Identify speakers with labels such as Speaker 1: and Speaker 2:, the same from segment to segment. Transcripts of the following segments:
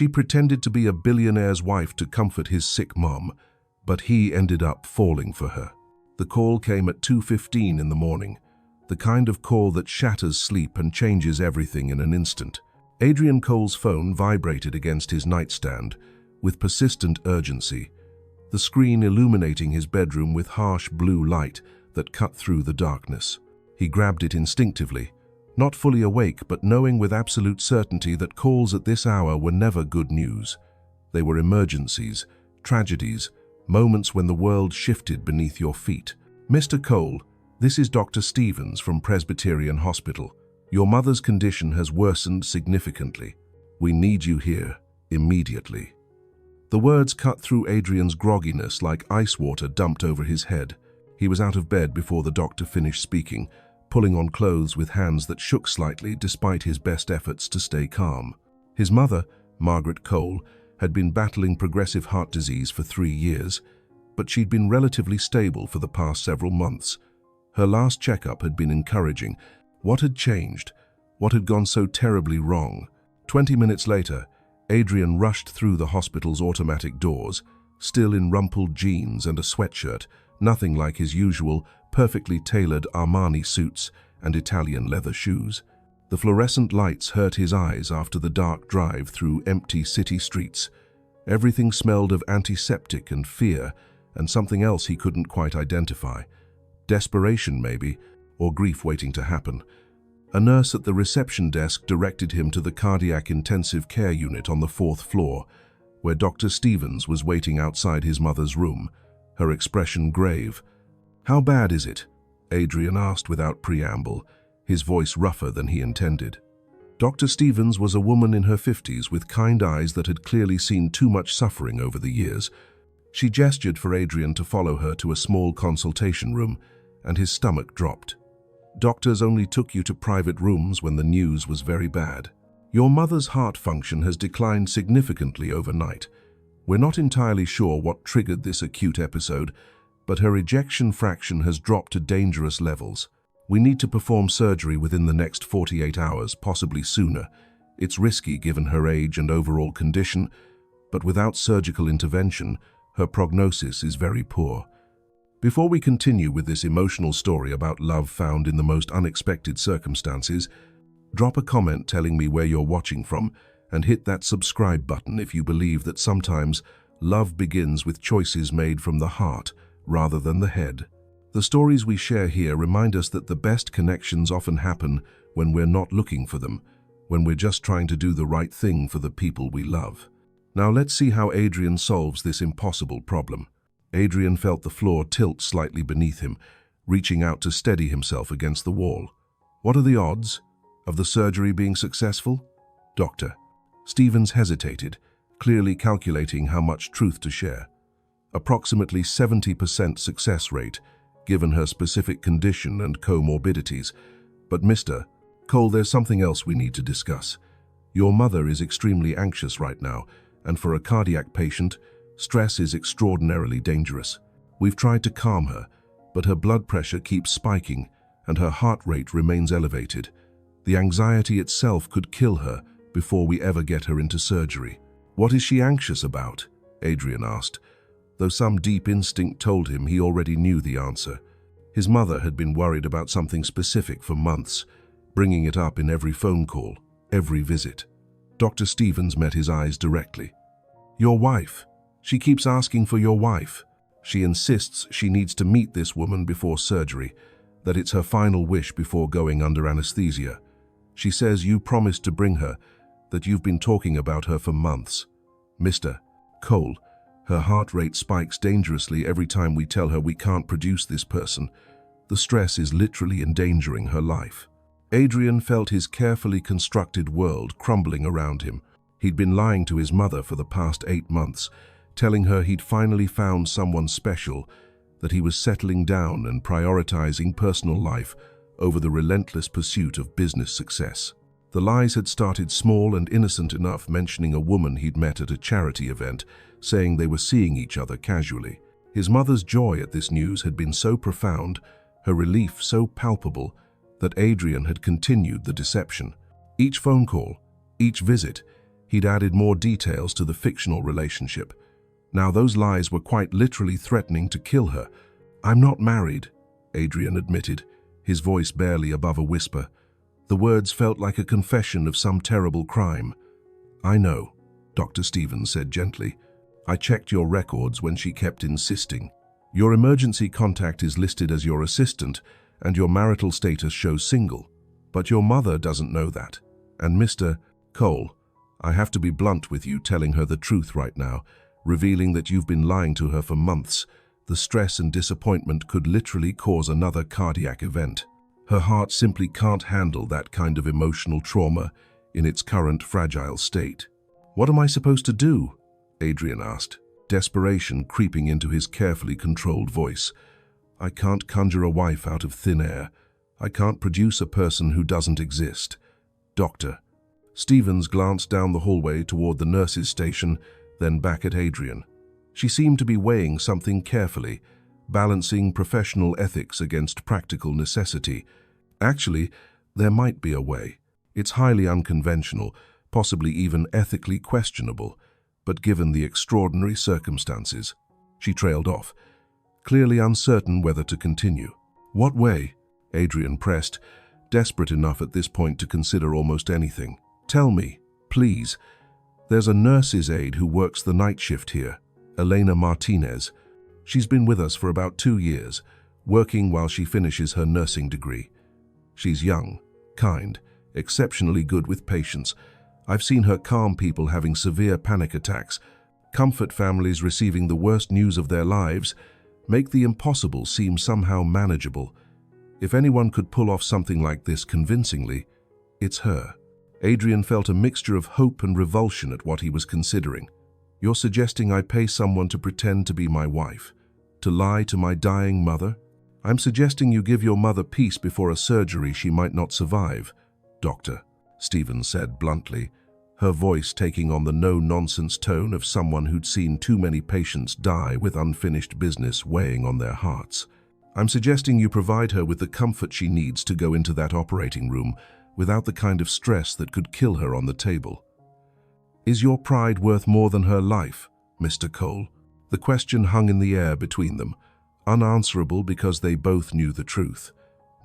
Speaker 1: She pretended to be a billionaire's wife to comfort his sick mom, but he ended up falling for her. The call came at 2:15 in the morning, the kind of call that shatters sleep and changes everything in an instant. Adrian Cole's phone vibrated against his nightstand with persistent urgency, the screen illuminating his bedroom with harsh blue light that cut through the darkness. He grabbed it instinctively, not fully awake but knowing with absolute certainty that calls at this hour were never good news. They were emergencies, tragedies, moments when the world shifted beneath your feet. "Mr. Cole, this is Dr. Stevens from Presbyterian Hospital. Your mother's condition has worsened significantly. We need you here, immediately." The words cut through Adrian's grogginess like ice water dumped over his head. He was out of bed before the doctor finished speaking, pulling on clothes with hands that shook slightly despite his best efforts to stay calm. His mother, Margaret Cole, had been battling progressive heart disease for 3 years, but she'd been relatively stable for the past several months. Her last checkup had been encouraging. What had changed? What had gone so terribly wrong? 20 minutes later, Adrian rushed through the hospital's automatic doors, still in rumpled jeans and a sweatshirt, nothing like his usual, perfectly tailored Armani suits and Italian leather shoes. The fluorescent lights hurt his eyes after the dark drive through empty city streets. Everything smelled of antiseptic and fear, and something else he couldn't quite identify. Desperation, maybe, or grief waiting to happen. A nurse at the reception desk directed him to the cardiac intensive care unit on the 4th floor, where Dr. Stevens was waiting outside his mother's room, her expression grave. "How bad is it?" Adrian asked without preamble, his voice rougher than he intended. Dr. Stevens was a woman in her 50s with kind eyes that had clearly seen too much suffering over the years. She gestured for Adrian to follow her to a small consultation room, and his stomach dropped. "Doctors only took you to private rooms when the news was very bad. Your mother's heart function has declined significantly overnight. We're not entirely sure what triggered this acute episode, but her ejection fraction has dropped to dangerous levels. We need to perform surgery within the next 48 hours, possibly sooner. It's risky given her age and overall condition, but without surgical intervention, her prognosis is very poor." Before we continue with this emotional story about love found in the most unexpected circumstances, drop a comment telling me where you're watching from and hit that subscribe button if you believe that sometimes love begins with choices made from the heart rather than the head. The stories we share here remind us that the best connections often happen when we're not looking for them, when we're just trying to do the right thing for the people we love. Now let's see how Adrian solves this impossible problem. Adrian felt the floor tilt slightly beneath him, reaching out to steady himself against the wall. "What are the odds of the surgery being successful, Doctor?" Stevens hesitated, clearly calculating how much truth to share. "Approximately 70% success rate, given her specific condition and comorbidities. But Mr. Cole, there's something else we need to discuss. Your mother is extremely anxious right now, and for a cardiac patient, stress is extraordinarily dangerous. We've tried to calm her, but her blood pressure keeps spiking and her heart rate remains elevated. The anxiety itself could kill her before we ever get her into surgery." "What is she anxious about?" Adrian asked, though some deep instinct told him he already knew the answer. His mother had been worried about something specific for months, bringing it up in every phone call, every visit. Dr. Stevens met his eyes directly. "Your wife. She keeps asking for your wife. She insists she needs to meet this woman before surgery, that it's her final wish before going under anesthesia. She says you promised to bring her, that you've been talking about her for months. Mr. Cole, her heart rate spikes dangerously every time we tell her we can't produce this person. The stress is literally endangering her life." Adrian felt his carefully constructed world crumbling around him. He'd been lying to his mother for the past 8 months, telling her he'd finally found someone special, that he was settling down and prioritizing personal life over the relentless pursuit of business success. The lies had started small and innocent enough, mentioning a woman he'd met at a charity event, saying they were seeing each other casually. His mother's joy at this news had been so profound, her relief so palpable, that Adrian had continued the deception. Each phone call, each visit, He'd added more details to the fictional relationship. Now those lies were quite literally threatening to kill her. "I'm not married," Adrian admitted, his voice barely above a whisper. The words felt like a confession of some terrible crime. "I know," Dr. Stevens said gently. "I checked your records when she kept insisting. Your emergency contact is listed as your assistant, and your marital status shows single. But your mother doesn't know that. And Mr. Cole, I have to be blunt with you, telling her the truth right now, revealing that you've been lying to her for months. The stress and disappointment could literally cause another cardiac event. Her heart simply can't handle that kind of emotional trauma in its current fragile state." "What am I supposed to do?" Adrian asked, desperation creeping into his carefully controlled voice. "I can't conjure a wife out of thin air. I can't produce a person who doesn't exist. Doctor." Stevens glanced down the hallway toward the nurse's station, then back at Adrian. She seemed to be weighing something carefully, balancing professional ethics against practical necessity. "Actually, there might be a way. It's highly unconventional, possibly even ethically questionable, but given the extraordinary circumstances." She trailed off, clearly uncertain whether to continue. "What way?" Adrian pressed, desperate enough at this point to consider almost anything. "Tell me, please." "There's a nurse's aide who works the night shift here, Elena Martinez. She's been with us for about 2 years, working while she finishes her nursing degree. She's young, kind, exceptionally good with patients. I've seen her calm people having severe panic attacks, comfort families receiving the worst news of their lives, make the impossible seem somehow manageable. If anyone could pull off something like this convincingly, it's her." Adrian felt a mixture of hope and revulsion at what he was considering. "You're suggesting I pay someone to pretend to be my wife? To lie to my dying mother? I'm suggesting you give your mother peace before a surgery she might not survive, Doctor," Stevens said bluntly, her voice taking on the no-nonsense tone of someone who'd seen too many patients die with unfinished business weighing on their hearts. "I'm suggesting you provide her with the comfort she needs to go into that operating room without the kind of stress that could kill her on the table. Is your pride worth more than her life, Mr. Cole?" The question hung in the air between them, unanswerable because they both knew the truth.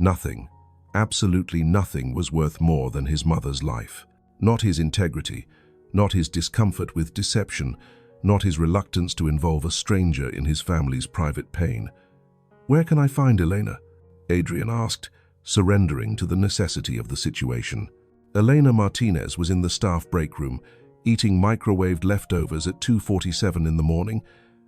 Speaker 1: Nothing, absolutely nothing, was worth more than his mother's life. Not his integrity, not his discomfort with deception, not his reluctance to involve a stranger in his family's private pain. "Where can I find Elena?" Adrian asked, surrendering to the necessity of the situation. Elena Martinez was in the staff break room, eating microwaved leftovers at 2:47 in the morning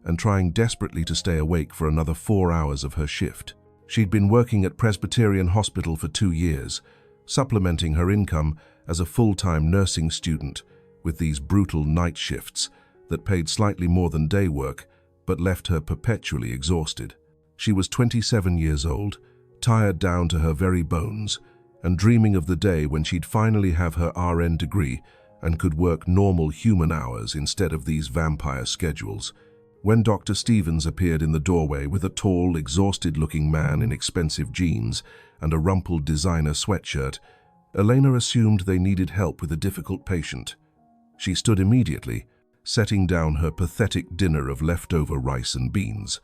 Speaker 1: and trying desperately to stay awake for another 4 hours of her shift. She'd been working at Presbyterian Hospital for 2 years, supplementing her income as a full-time nursing student with these brutal night shifts that paid slightly more than day work but left her perpetually exhausted. She was 27 years old, tired down to her very bones, and dreaming of the day when she'd finally have her RN degree and could work normal human hours instead of these vampire schedules. When Dr. Stevens appeared in the doorway with a tall, exhausted-looking man in expensive jeans and a rumpled designer sweatshirt, Elena assumed they needed help with a difficult patient. She stood immediately, setting down her pathetic dinner of leftover rice and beans.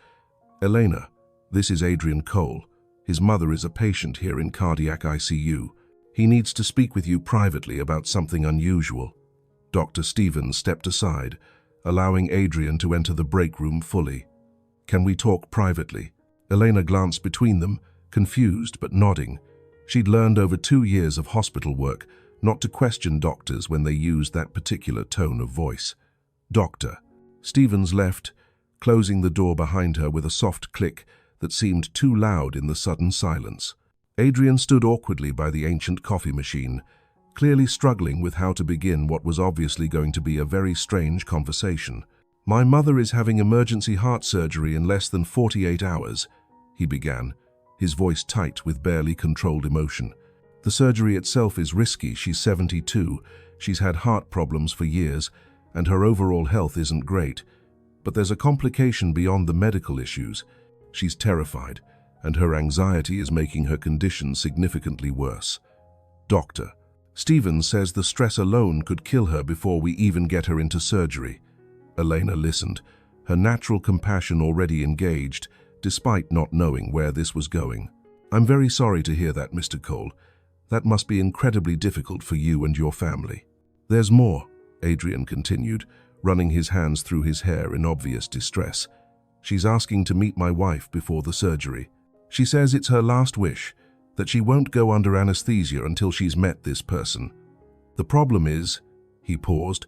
Speaker 1: "Elena, this is Adrian Cole. His mother is a patient here in cardiac ICU. He needs to speak with you privately about something unusual." Dr. Stevens stepped aside, allowing Adrian to enter the break room fully. "Can we talk privately?" Elena glanced between them, confused but nodding. She'd learned over 2 years of hospital work not to question doctors when they used that particular tone of voice. "Doctor." Stevens left, closing the door behind her with a soft click that seemed too loud in the sudden silence. Adrian stood awkwardly by the ancient coffee machine, clearly struggling with how to begin what was obviously going to be a very strange conversation. "My mother is having emergency heart surgery in less than 48 hours, he began, his voice tight with barely controlled emotion. "The surgery itself is risky. She's 72, she's had heart problems for years, and her overall health isn't great. But there's a complication beyond the medical issues. She's terrified, and her anxiety is making her condition significantly worse." "Doctor." Stephen says the stress alone could kill her before we even get her into surgery. Elena listened, her natural compassion already engaged, despite not knowing where this was going. I'm very sorry to hear that, Mr. Cole. That must be incredibly difficult for you and your family. There's more, Adrian continued, running his hands through his hair in obvious distress. She's asking to meet my wife before the surgery. She says it's her last wish, that she won't go under anesthesia until she's met this person. The problem is, he paused,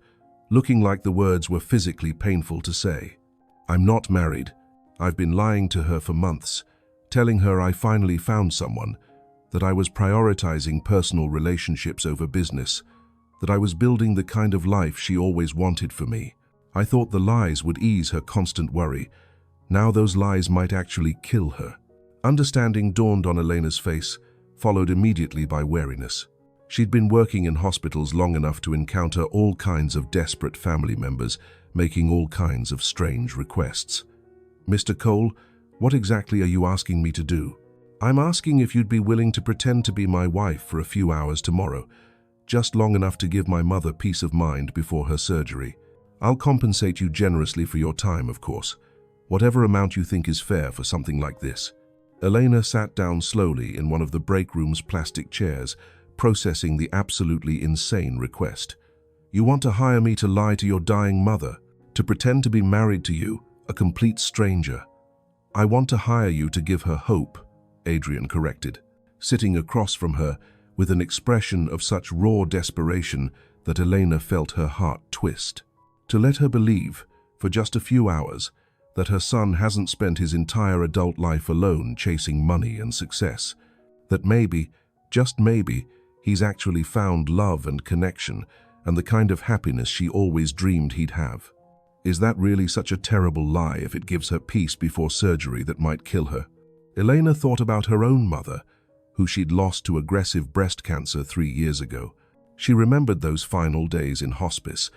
Speaker 1: looking like the words were physically painful to say. I'm not married. I've been lying to her for months, telling her I finally found someone, that I was prioritizing personal relationships over business, that I was building the kind of life she always wanted for me. I thought the lies would ease her constant worry. Now those lies might actually kill her. Understanding dawned on Elena's face, followed immediately by wariness. She'd been working in hospitals long enough to encounter all kinds of desperate family members, making all kinds of strange requests. Mr. Cole, what exactly are you asking me to do? I'm asking if you'd be willing to pretend to be my wife for a few hours tomorrow, just long enough to give my mother peace of mind before her surgery. I'll compensate you generously for your time, of course. Whatever amount you think is fair for something like this. Elena sat down slowly in one of the break room's plastic chairs, processing the absolutely insane request. You want to hire me to lie to your dying mother, to pretend to be married to you, a complete stranger. I want to hire you to give her hope, Adrian corrected, sitting across from her with an expression of such raw desperation that Elena felt her heart twist. To let her believe, for just a few hours, that her son hasn't spent his entire adult life alone chasing money and success, that maybe, just maybe, he's actually found love and connection and the kind of happiness she always dreamed he'd have. Is that really such a terrible lie if it gives her peace before surgery that might kill her? Elena thought about her own mother, who she'd lost to aggressive breast cancer 3 years ago. She remembered those final days in hospice,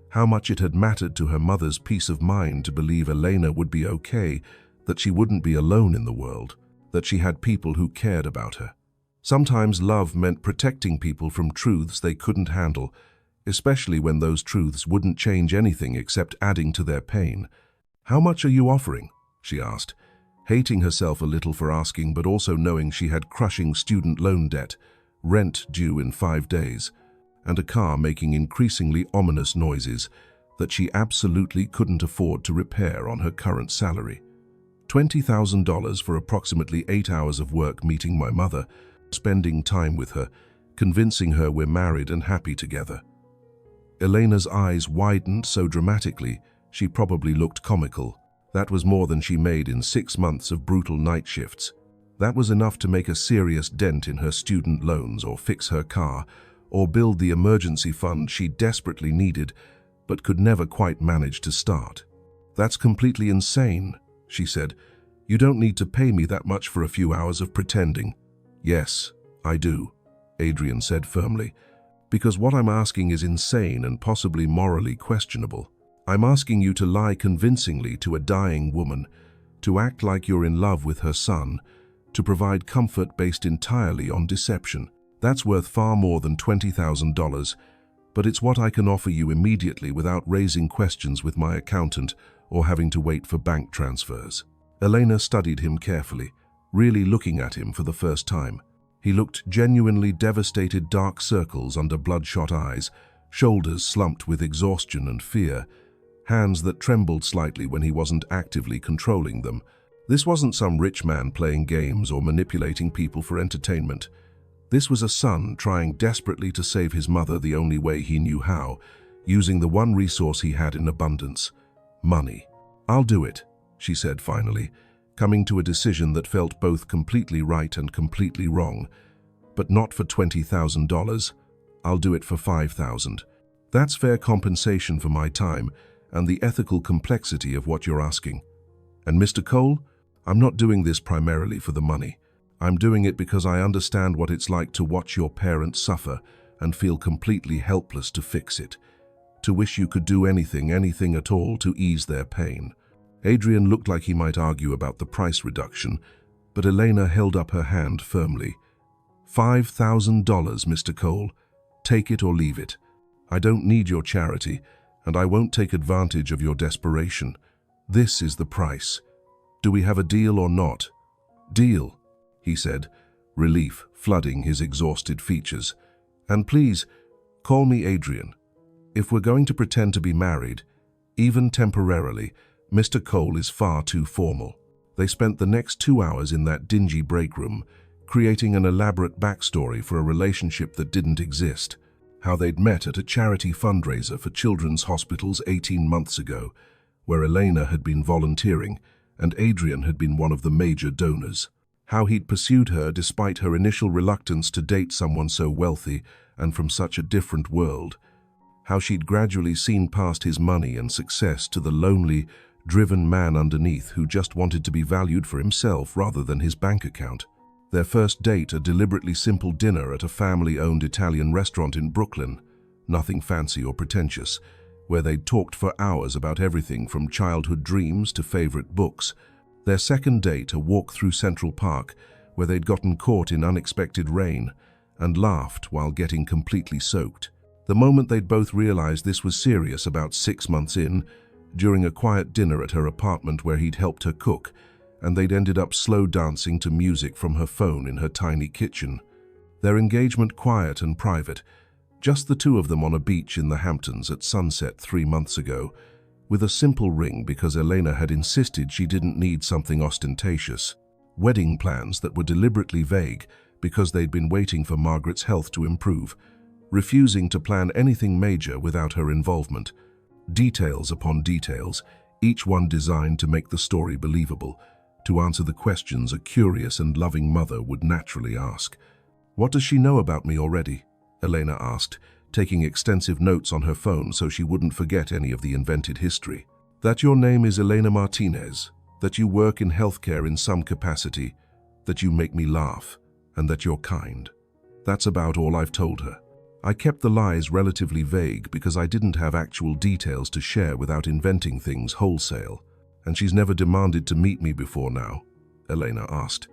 Speaker 1: how much it had mattered to her mother's peace of mind to believe Elena would be okay, that she wouldn't be alone in the world, that she had people who cared about her. Sometimes love meant protecting people from truths they couldn't handle, especially when those truths wouldn't change anything except adding to their pain. How much are you offering? She asked, hating herself a little for asking, but also knowing she had crushing student loan debt, rent due in 5 days, and a car making increasingly ominous noises that she absolutely couldn't afford to repair on her current salary. $20,000 for approximately 8 hours of work meeting my mother, spending time with her, convincing her we're married and happy together. Elena's eyes widened so dramatically, she probably looked comical. That was more than she made in 6 months of brutal night shifts. That was enough to make a serious dent in her student loans or fix her car, or build the emergency fund she desperately needed, but could never quite manage to start. That's completely insane, she said. You don't need to pay me that much for a few hours of pretending. Yes, I do, Adrian said firmly, because what I'm asking is insane and possibly morally questionable. I'm asking you to lie convincingly to a dying woman, to act like you're in love with her son, to provide comfort based entirely on deception. That's worth far more than $20,000, but it's what I can offer you immediately without raising questions with my accountant or having to wait for bank transfers. Elena studied him carefully, really looking at him for the first time. He looked genuinely devastated, dark circles under bloodshot eyes, shoulders slumped with exhaustion and fear, hands that trembled slightly when he wasn't actively controlling them. This wasn't some rich man playing games or manipulating people for entertainment. This was a son trying desperately to save his mother the only way he knew how, using the one resource he had in abundance: money. I'll do it, she said finally, coming to a decision that felt both completely right and completely wrong. But not for $20,000. I'll do it for $5,000. That's fair compensation for my time and the ethical complexity of what you're asking. And Mr. Cole, I'm not doing this primarily for the money. I'm doing it because I understand what it's like to watch your parents suffer and feel completely helpless to fix it, to wish you could do anything at all to ease their pain. Adrian looked like he might argue about the price reduction, but Elena held up her hand firmly. $5,000, Mr. Cole. Take it or leave it. I don't need your charity, and I won't take advantage of your desperation. This is the price. Do we have a deal or not?" "Deal," he said, relief flooding his exhausted features. "And please, call me Adrian. If we're going to pretend to be married, even temporarily, Mr. Cole is far too formal." They spent the next 2 hours in that dingy break room, creating an elaborate backstory for a relationship that didn't exist. How they'd met at a charity fundraiser for children's hospitals 18 months ago, where Elena had been volunteering and Adrian had been one of the major donors. How he'd pursued her despite her initial reluctance to date someone so wealthy and from such a different world. How she'd gradually seen past his money and success to the lonely, driven man underneath who just wanted to be valued for himself rather than his bank account. Their first date, a deliberately simple dinner at a family-owned Italian restaurant in Brooklyn, nothing fancy or pretentious, where they'd talked for hours about everything from childhood dreams to favorite books. Their second date, a walk through Central Park, where they'd gotten caught in unexpected rain and laughed while getting completely soaked. The moment they'd both realized this was serious, about 6 months in, during a quiet dinner at her apartment where he'd helped her cook, and they'd ended up slow dancing to music from her phone in her tiny kitchen. Their engagement quiet and private, just the two of them on a beach in the Hamptons at sunset 3 months ago, with a simple ring because Elena had insisted she didn't need something ostentatious. Wedding plans that were deliberately vague because they'd been waiting for Margaret's health to improve, refusing to plan anything major without her involvement. Details upon details, each one designed to make the story believable, to answer the questions a curious and loving mother would naturally ask. "What does she know about me already?" Elena asked, taking extensive notes on her phone so she wouldn't forget any of the invented history. "That your name is Elena Martinez, that you work in healthcare in some capacity, that you make me laugh, and that you're kind. That's about all I've told her. I kept the lies relatively vague because I didn't have actual details to share without inventing things wholesale. And she's never demanded to meet me before now?" Elena asked.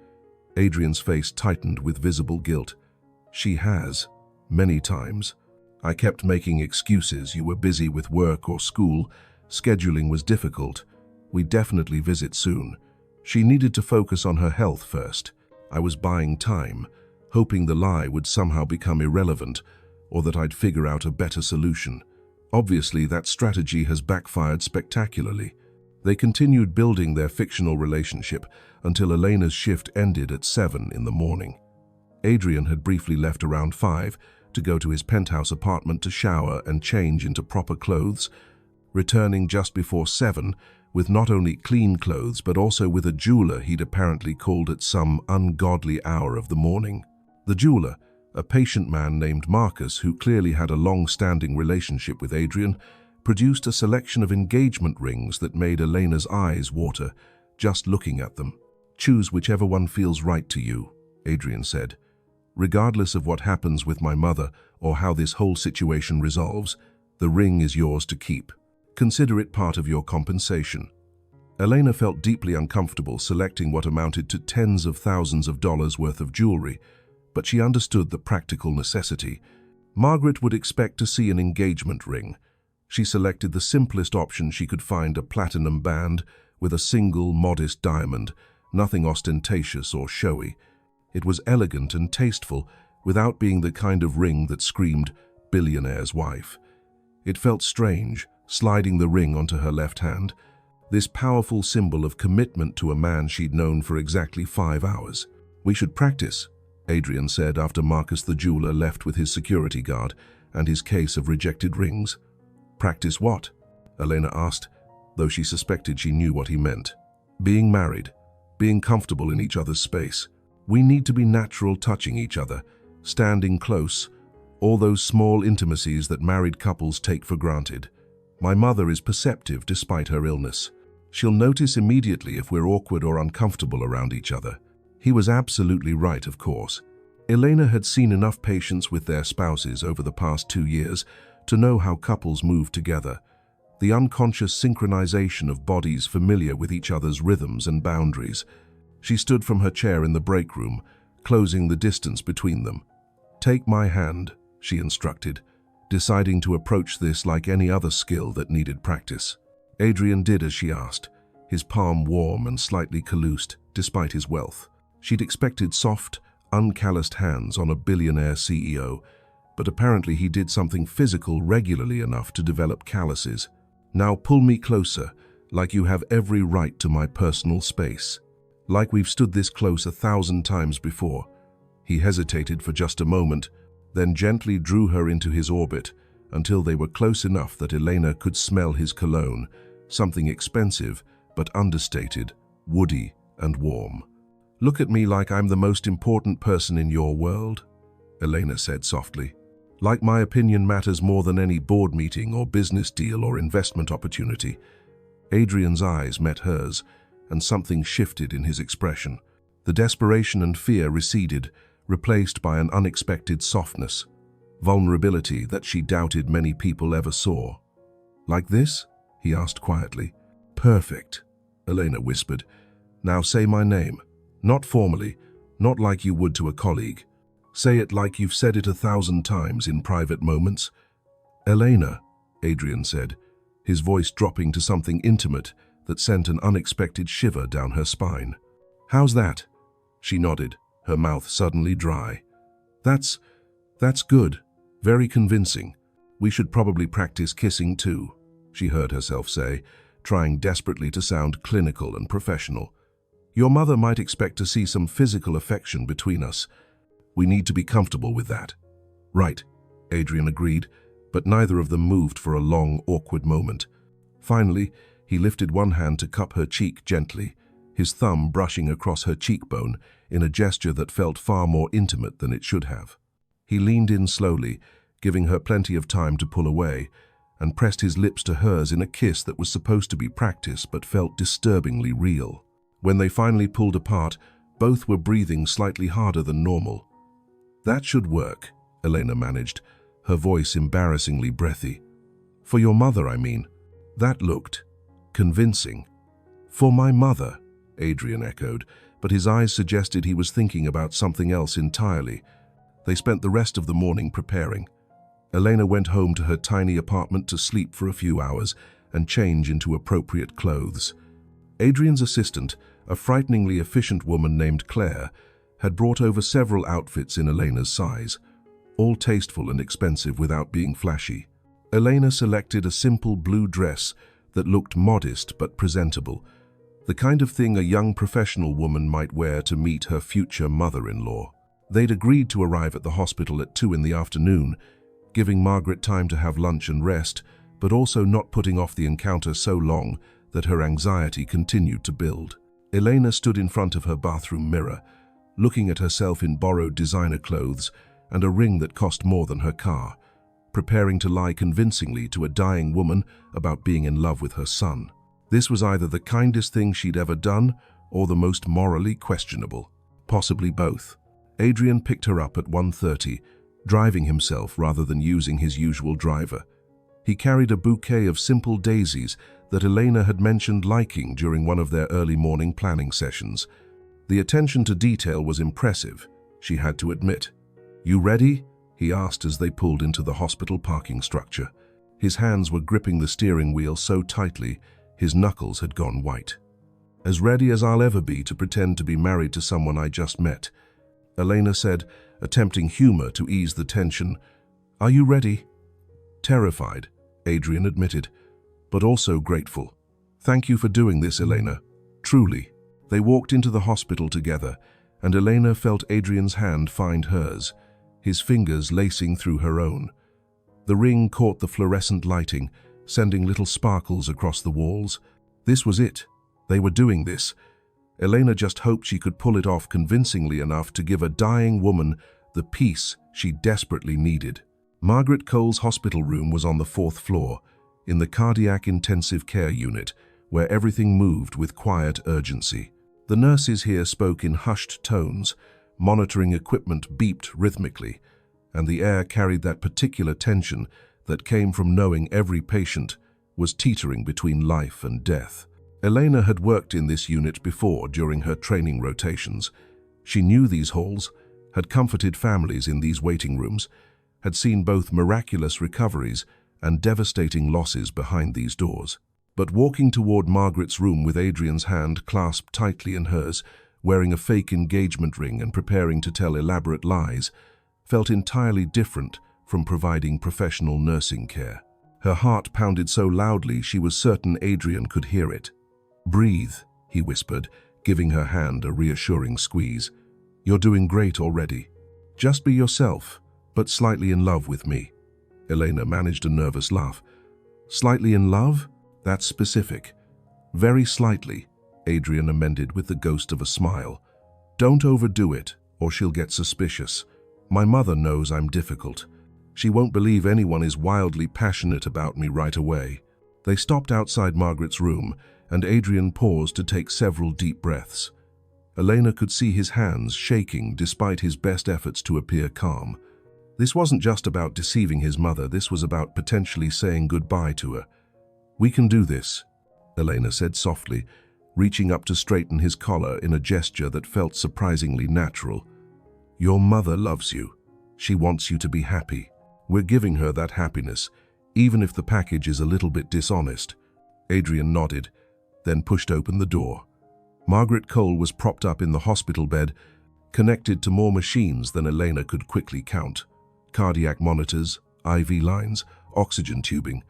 Speaker 1: Adrian's face tightened with visible guilt. "She has, many times. I kept making excuses. You were busy with work or school. Scheduling was difficult. We'd definitely visit soon. She needed to focus on her health first. I was buying time, hoping the lie would somehow become irrelevant, or that I'd figure out a better solution. Obviously, that strategy has backfired spectacularly." They continued building their fictional relationship until Elena's shift ended at 7 in the morning. Adrian had briefly left around 5 to go to his penthouse apartment to shower and change into proper clothes, returning just before 7 with not only clean clothes but also with a jeweler he'd apparently called at some ungodly hour of the morning. The jeweler, a patient man named Marcus who clearly had a long-standing relationship with Adrian, produced a selection of engagement rings that made Elena's eyes water just looking at them. "Choose whichever one feels right to you," Adrian said. "Regardless of what happens with my mother or how this whole situation resolves, the ring is yours to keep. Consider it part of your compensation." Elena felt deeply uncomfortable selecting what amounted to tens of thousands of dollars worth of jewelry, but she understood the practical necessity. Margaret would expect to see an engagement ring. She selected the simplest option she could find, a platinum band with a single modest diamond, nothing ostentatious or showy. It was elegant and tasteful without being the kind of ring that screamed billionaire's wife. It felt strange, sliding the ring onto her left hand, this powerful symbol of commitment to a man she'd known for exactly 5 hours. "We should practice," Adrian said after Marcus the jeweler left with his security guard and his case of rejected rings. "Practice what?" Elena asked, though she suspected she knew what he meant. "Being married, being comfortable in each other's space. We need to be natural touching each other, standing close, all those small intimacies that married couples take for granted. My mother is perceptive despite her illness. She'll notice immediately if we're awkward or uncomfortable around each other." He was absolutely right, of course. Elena had seen enough patients with their spouses over the past 2 years to know how couples move together, the unconscious synchronization of bodies familiar with each other's rhythms and boundaries. She stood from her chair in the break room, closing the distance between them. "Take my hand," she instructed, deciding to approach this like any other skill that needed practice. Adrian did as she asked, his palm warm and slightly calloused despite his wealth. She'd expected soft, uncalloused hands on a billionaire CEO, but apparently he did something physical regularly enough to develop calluses. Now pull me closer, like you have every right to my personal space. Like we've stood this close 1,000 times before. He hesitated for just a moment, then gently drew her into his orbit until they were close enough that Elena could smell his cologne, something expensive but understated, woody and warm. "Look at me like I'm the most important person in your world," Elena said softly. "Like my opinion matters more than any board meeting or business deal or investment opportunity." Adrian's eyes met hers, and something shifted in his expression. The desperation and fear receded, replaced by an unexpected softness, vulnerability that she doubted many people ever saw. "Like this?" he asked quietly. "Perfect," Elena whispered. "Now say my name. Not formally, not like you would to a colleague. Say it like you've said it 1,000 times in private moments." "Elena," Adrian said, his voice dropping to something intimate that sent an unexpected shiver down her spine. "How's that?" She nodded, her mouth suddenly dry. That's good. Very convincing. We should probably practice kissing too," she heard herself say, trying desperately to sound clinical and professional. "Your mother might expect to see some physical affection between us. We need to be comfortable with that." "Right," Adrian agreed, but neither of them moved for a long, awkward moment. Finally, he lifted one hand to cup her cheek gently, his thumb brushing across her cheekbone in a gesture that felt far more intimate than it should have. He leaned in slowly, giving her plenty of time to pull away, and pressed his lips to hers in a kiss that was supposed to be practice but felt disturbingly real. When they finally pulled apart, both were breathing slightly harder than normal. "That should work," Elena managed, her voice embarrassingly breathy. "For your mother, I mean." That looked convincing. "For my mother," Adrian echoed, but his eyes suggested he was thinking about something else entirely. They spent the rest of the morning preparing. Elena went home to her tiny apartment to sleep for a few hours and change into appropriate clothes. Adrian's assistant, a frighteningly efficient woman named Claire, had brought over several outfits in Elena's size, all tasteful and expensive without being flashy. Elena selected a simple blue dress that looked modest but presentable, the kind of thing a young professional woman might wear to meet her future mother-in-law. They'd agreed to arrive at the hospital at 2 in the afternoon, giving Margaret time to have lunch and rest, but also not putting off the encounter so long that her anxiety continued to build. Elena stood in front of her bathroom mirror, looking at herself in borrowed designer clothes and a ring that cost more than her car, preparing to lie convincingly to a dying woman about being in love with her son. This was either the kindest thing she'd ever done or the most morally questionable, possibly both. Adrian picked her up at 1:30, driving himself rather than using his usual driver. He carried a bouquet of simple daisies that Elena had mentioned liking during one of their early morning planning sessions. The attention to detail was impressive, she had to admit. "You ready?" he asked as they pulled into the hospital parking structure. His hands were gripping the steering wheel so tightly, his knuckles had gone white. "As ready as I'll ever be to pretend to be married to someone I just met," Elena said, attempting humor to ease the tension. "Are you ready?" "Terrified," Adrian admitted, "but also grateful. Thank you for doing this, Elena. Truly." They walked into the hospital together, and Elena felt Adrian's hand find hers, his fingers lacing through her own. The ring caught the fluorescent lighting, sending little sparkles across the walls. This was it. They were doing this. Elena just hoped she could pull it off convincingly enough to give a dying woman the peace she desperately needed. Margaret Cole's hospital room was on the 4th floor, in the cardiac intensive care unit, where everything moved with quiet urgency. The nurses here spoke in hushed tones, monitoring equipment beeped rhythmically, and the air carried that particular tension that came from knowing every patient was teetering between life and death. Elena had worked in this unit before during her training rotations. She knew these halls, had comforted families in these waiting rooms, had seen both miraculous recoveries and devastating losses behind these doors. But walking toward Margaret's room with Adrian's hand clasped tightly in hers, wearing a fake engagement ring and preparing to tell elaborate lies, felt entirely different from providing professional nursing care. Her heart pounded so loudly she was certain Adrian could hear it. "Breathe," he whispered, giving her hand a reassuring squeeze. "You're doing great already. Just be yourself, but slightly in love with me." Elena managed a nervous laugh. "Slightly in love? That's specific." "Very slightly," Adrian amended with the ghost of a smile. "Don't overdo it, or she'll get suspicious. My mother knows I'm difficult. She won't believe anyone is wildly passionate about me right away." They stopped outside Margaret's room, and Adrian paused to take several deep breaths. Elena could see his hands shaking despite his best efforts to appear calm. This wasn't just about deceiving his mother, this was about potentially saying goodbye to her. "We can do this," Elena said softly, reaching up to straighten his collar in a gesture that felt surprisingly natural. "Your mother loves you. She wants you to be happy. We're giving her that happiness, even if the package is a little bit dishonest." Adrian nodded, then pushed open the door. Margaret Cole was propped up in the hospital bed, connected to more machines than Elena could quickly count. Cardiac monitors, IV lines, oxygen tubing.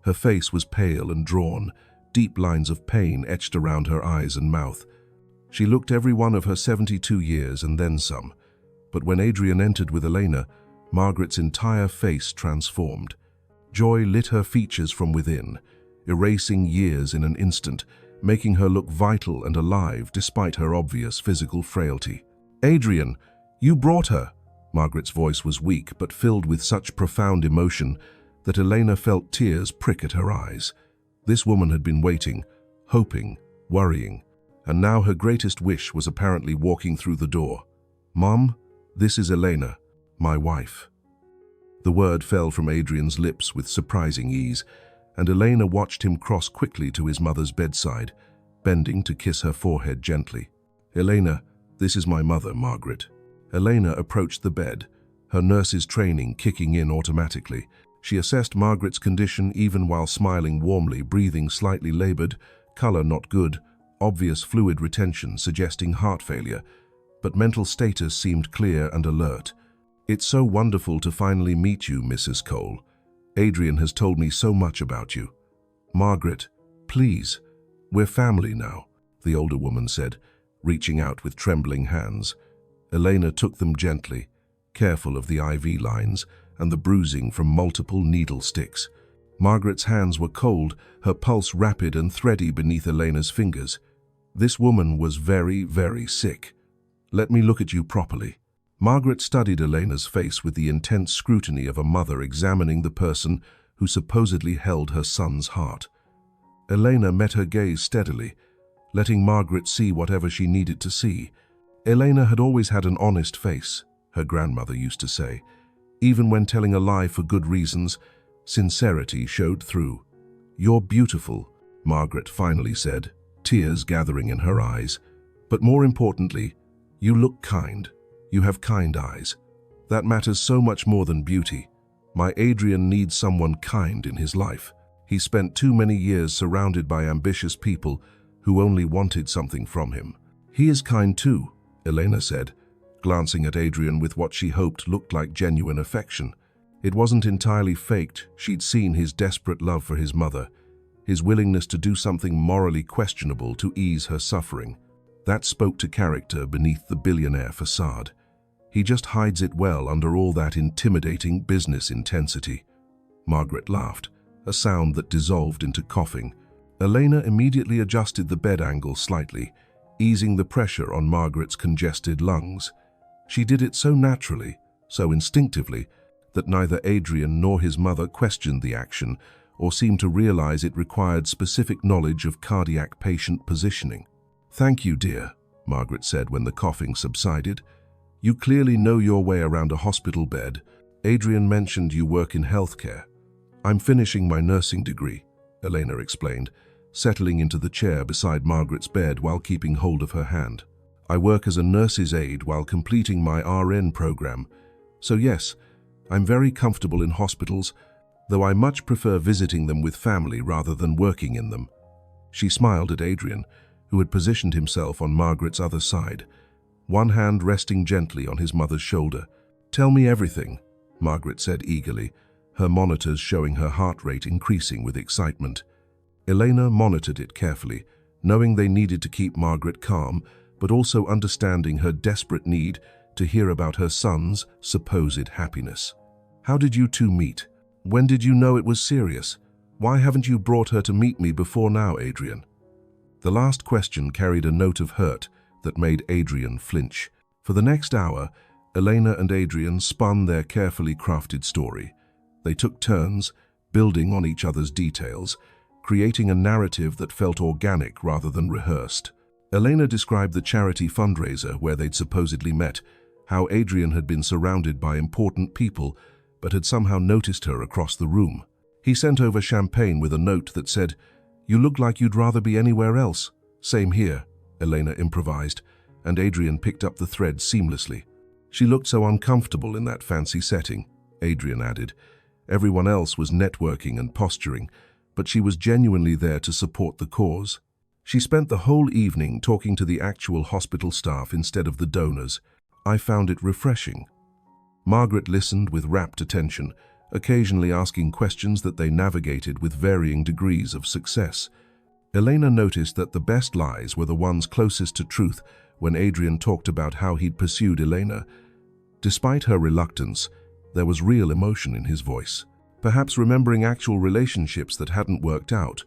Speaker 1: Her face was pale and drawn, deep lines of pain etched around her eyes and mouth. She looked every one of her 72 years and then some. But when Adrian entered with Elena, Margaret's entire face transformed. Joy lit her features from within, erasing years in an instant, making her look vital and alive despite her obvious physical frailty. "Adrian, you brought her!" Margaret's voice was weak but filled with such profound emotion that Elena felt tears prick at her eyes. This woman had been waiting, hoping, worrying, and now her greatest wish was apparently walking through the door. "Mom, this is Elena, my wife." The word fell from Adrian's lips with surprising ease, and Elena watched him cross quickly to his mother's bedside, bending to kiss her forehead gently. "Elena, this is my mother, Margaret." Elena approached the bed, her nurse's training kicking in automatically. She assessed Margaret's condition even while smiling warmly, breathing slightly labored, color not good, obvious fluid retention suggesting heart failure, but mental status seemed clear and alert. "It's so wonderful to finally meet you, Mrs. Cole. Adrian has told me so much about you." "Margaret, please, we're family now," the older woman said, reaching out with trembling hands. Elena took them gently, careful of the IV lines and the bruising from multiple needle sticks. Margaret's hands were cold, her pulse rapid and thready beneath Elena's fingers. This woman was very, very sick. "Let me look at you properly." Margaret studied Elena's face with the intense scrutiny of a mother examining the person who supposedly held her son's heart. Elena met her gaze steadily, letting Margaret see whatever she needed to see. Elena had always had an honest face, her grandmother used to say. Even when telling a lie for good reasons, sincerity showed through. "You're beautiful," Margaret finally said, tears gathering in her eyes. "But more importantly, you look kind. You have kind eyes. That matters so much more than beauty. My Adrian needs someone kind in his life. He spent too many years surrounded by ambitious people who only wanted something from him." "He is kind too," Elena said, glancing at Adrian with what she hoped looked like genuine affection. It wasn't entirely faked. She'd seen his desperate love for his mother, his willingness to do something morally questionable to ease her suffering. That spoke to character beneath the billionaire facade. He just hides it well under all that intimidating business intensity. Margaret laughed, a sound that dissolved into coughing. Elena immediately adjusted the bed angle slightly, easing the pressure on Margaret's congested lungs. She did it so naturally, so instinctively, that neither Adrian nor his mother questioned the action or seemed to realize it required specific knowledge of cardiac patient positioning. "Thank you, dear," Margaret said when the coughing subsided. "You clearly know your way around a hospital bed. Adrian mentioned you work in healthcare." "I'm finishing my nursing degree," Elena explained, settling into the chair beside Margaret's bed while keeping hold of her hand. "I work as a nurse's aide while completing my RN program. So yes, I'm very comfortable in hospitals, though I much prefer visiting them with family rather than working in them. She smiled at Adrian, who had positioned himself on Margaret's other side, one hand resting gently on his mother's shoulder. "Tell me everything," Margaret said eagerly, her monitors showing her heart rate increasing with excitement. Elena monitored it carefully, knowing they needed to keep Margaret calm, but also understanding her desperate need to hear about her son's supposed happiness. "How did you two meet? When did you know it was serious? Why haven't you brought her to meet me before now, Adrian?" The last question carried a note of hurt that made Adrian flinch. For the next hour, Elena and Adrian spun their carefully crafted story. They took turns, building on each other's details, creating a narrative that felt organic rather than rehearsed. Elena described the charity fundraiser where they'd supposedly met, how Adrian had been surrounded by important people but had somehow noticed her across the room. He sent over champagne with a note that said, "You look like you'd rather be anywhere else." "Same here," Elena improvised, and Adrian picked up the thread seamlessly. "She looked so uncomfortable in that fancy setting," Adrian added. Everyone else was networking and posturing, but she was genuinely there to support the cause. She spent the whole evening talking to the actual hospital staff instead of the donors. I found it refreshing. Margaret listened with rapt attention, occasionally asking questions that they navigated with varying degrees of success. Elena noticed that the best lies were the ones closest to truth when Adrian talked about how he'd pursued Elena. Despite her reluctance, there was real emotion in his voice, perhaps remembering actual relationships that hadn't worked out,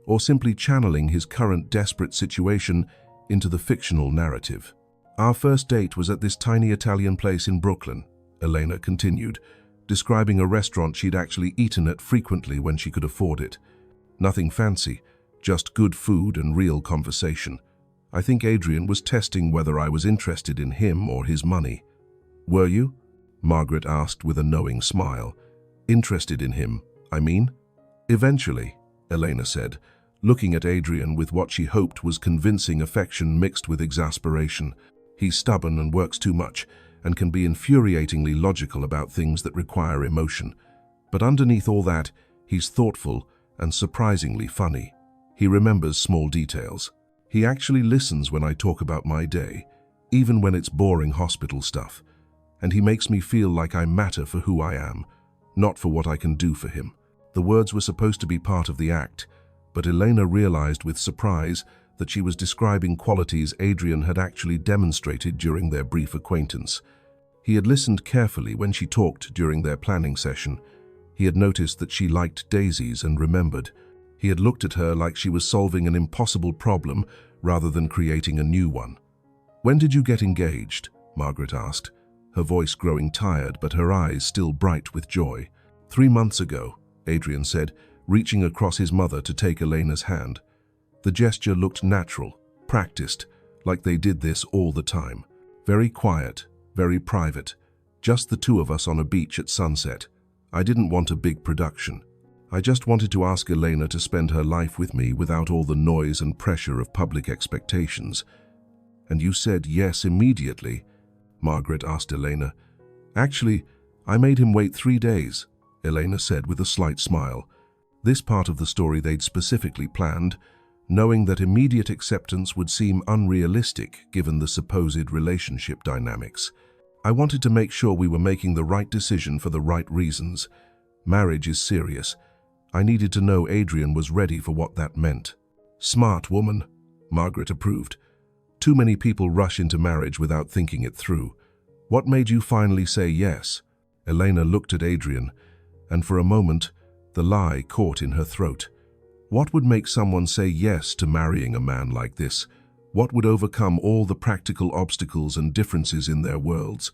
Speaker 1: or simply channeling his current desperate situation into the fictional narrative. "Our first date was at this tiny Italian place in Brooklyn," Elena continued, describing a restaurant she'd actually eaten at frequently when she could afford it. "Nothing fancy, just good food and real conversation. I think Adrian was testing whether I was interested in him or his money." "Were you?" Margaret asked with a knowing smile. "Interested in him, I mean?" "Eventually," Elena said, looking at Adrian with what she hoped was convincing affection mixed with exasperation. "He's stubborn and works too much, and can be infuriatingly logical about things that require emotion. But underneath all that, he's thoughtful and surprisingly funny. He remembers small details. He actually listens when I talk about my day, even when it's boring hospital stuff. And he makes me feel like I matter for who I am, not for what I can do for him." The words were supposed to be part of the act, but Elena realized with surprise that she was describing qualities Adrian had actually demonstrated during their brief acquaintance. He had listened carefully when she talked during their planning session. He had noticed that she liked daisies and remembered. He had looked at her like she was solving an impossible problem rather than creating a new one. "When did you get engaged?" Margaret asked, her voice growing tired but her eyes still bright with joy. 3 months ago, Adrian said, reaching across his mother to take Elena's hand. The gesture looked natural, practiced, like they did this all the time. Very quiet, very private, just the two of us on a beach at sunset. I didn't want a big production. I just wanted to ask Elena to spend her life with me without all the noise and pressure of public expectations. "And you said yes immediately?" Margaret asked Elena. "Actually, I made him wait 3 days," Elena said with a slight smile. This part of the story they'd specifically planned, knowing that immediate acceptance would seem unrealistic given the supposed relationship dynamics. "I wanted to make sure we were making the right decision for the right reasons. Marriage is serious. I needed to know Adrian was ready for what that meant." "Smart woman," Margaret approved. "Too many people rush into marriage without thinking it through. What made you finally say yes?" Elena looked at Adrian, and for a moment, the lie caught in her throat. What would make someone say yes to marrying a man like this? What would overcome all the practical obstacles and differences in their worlds?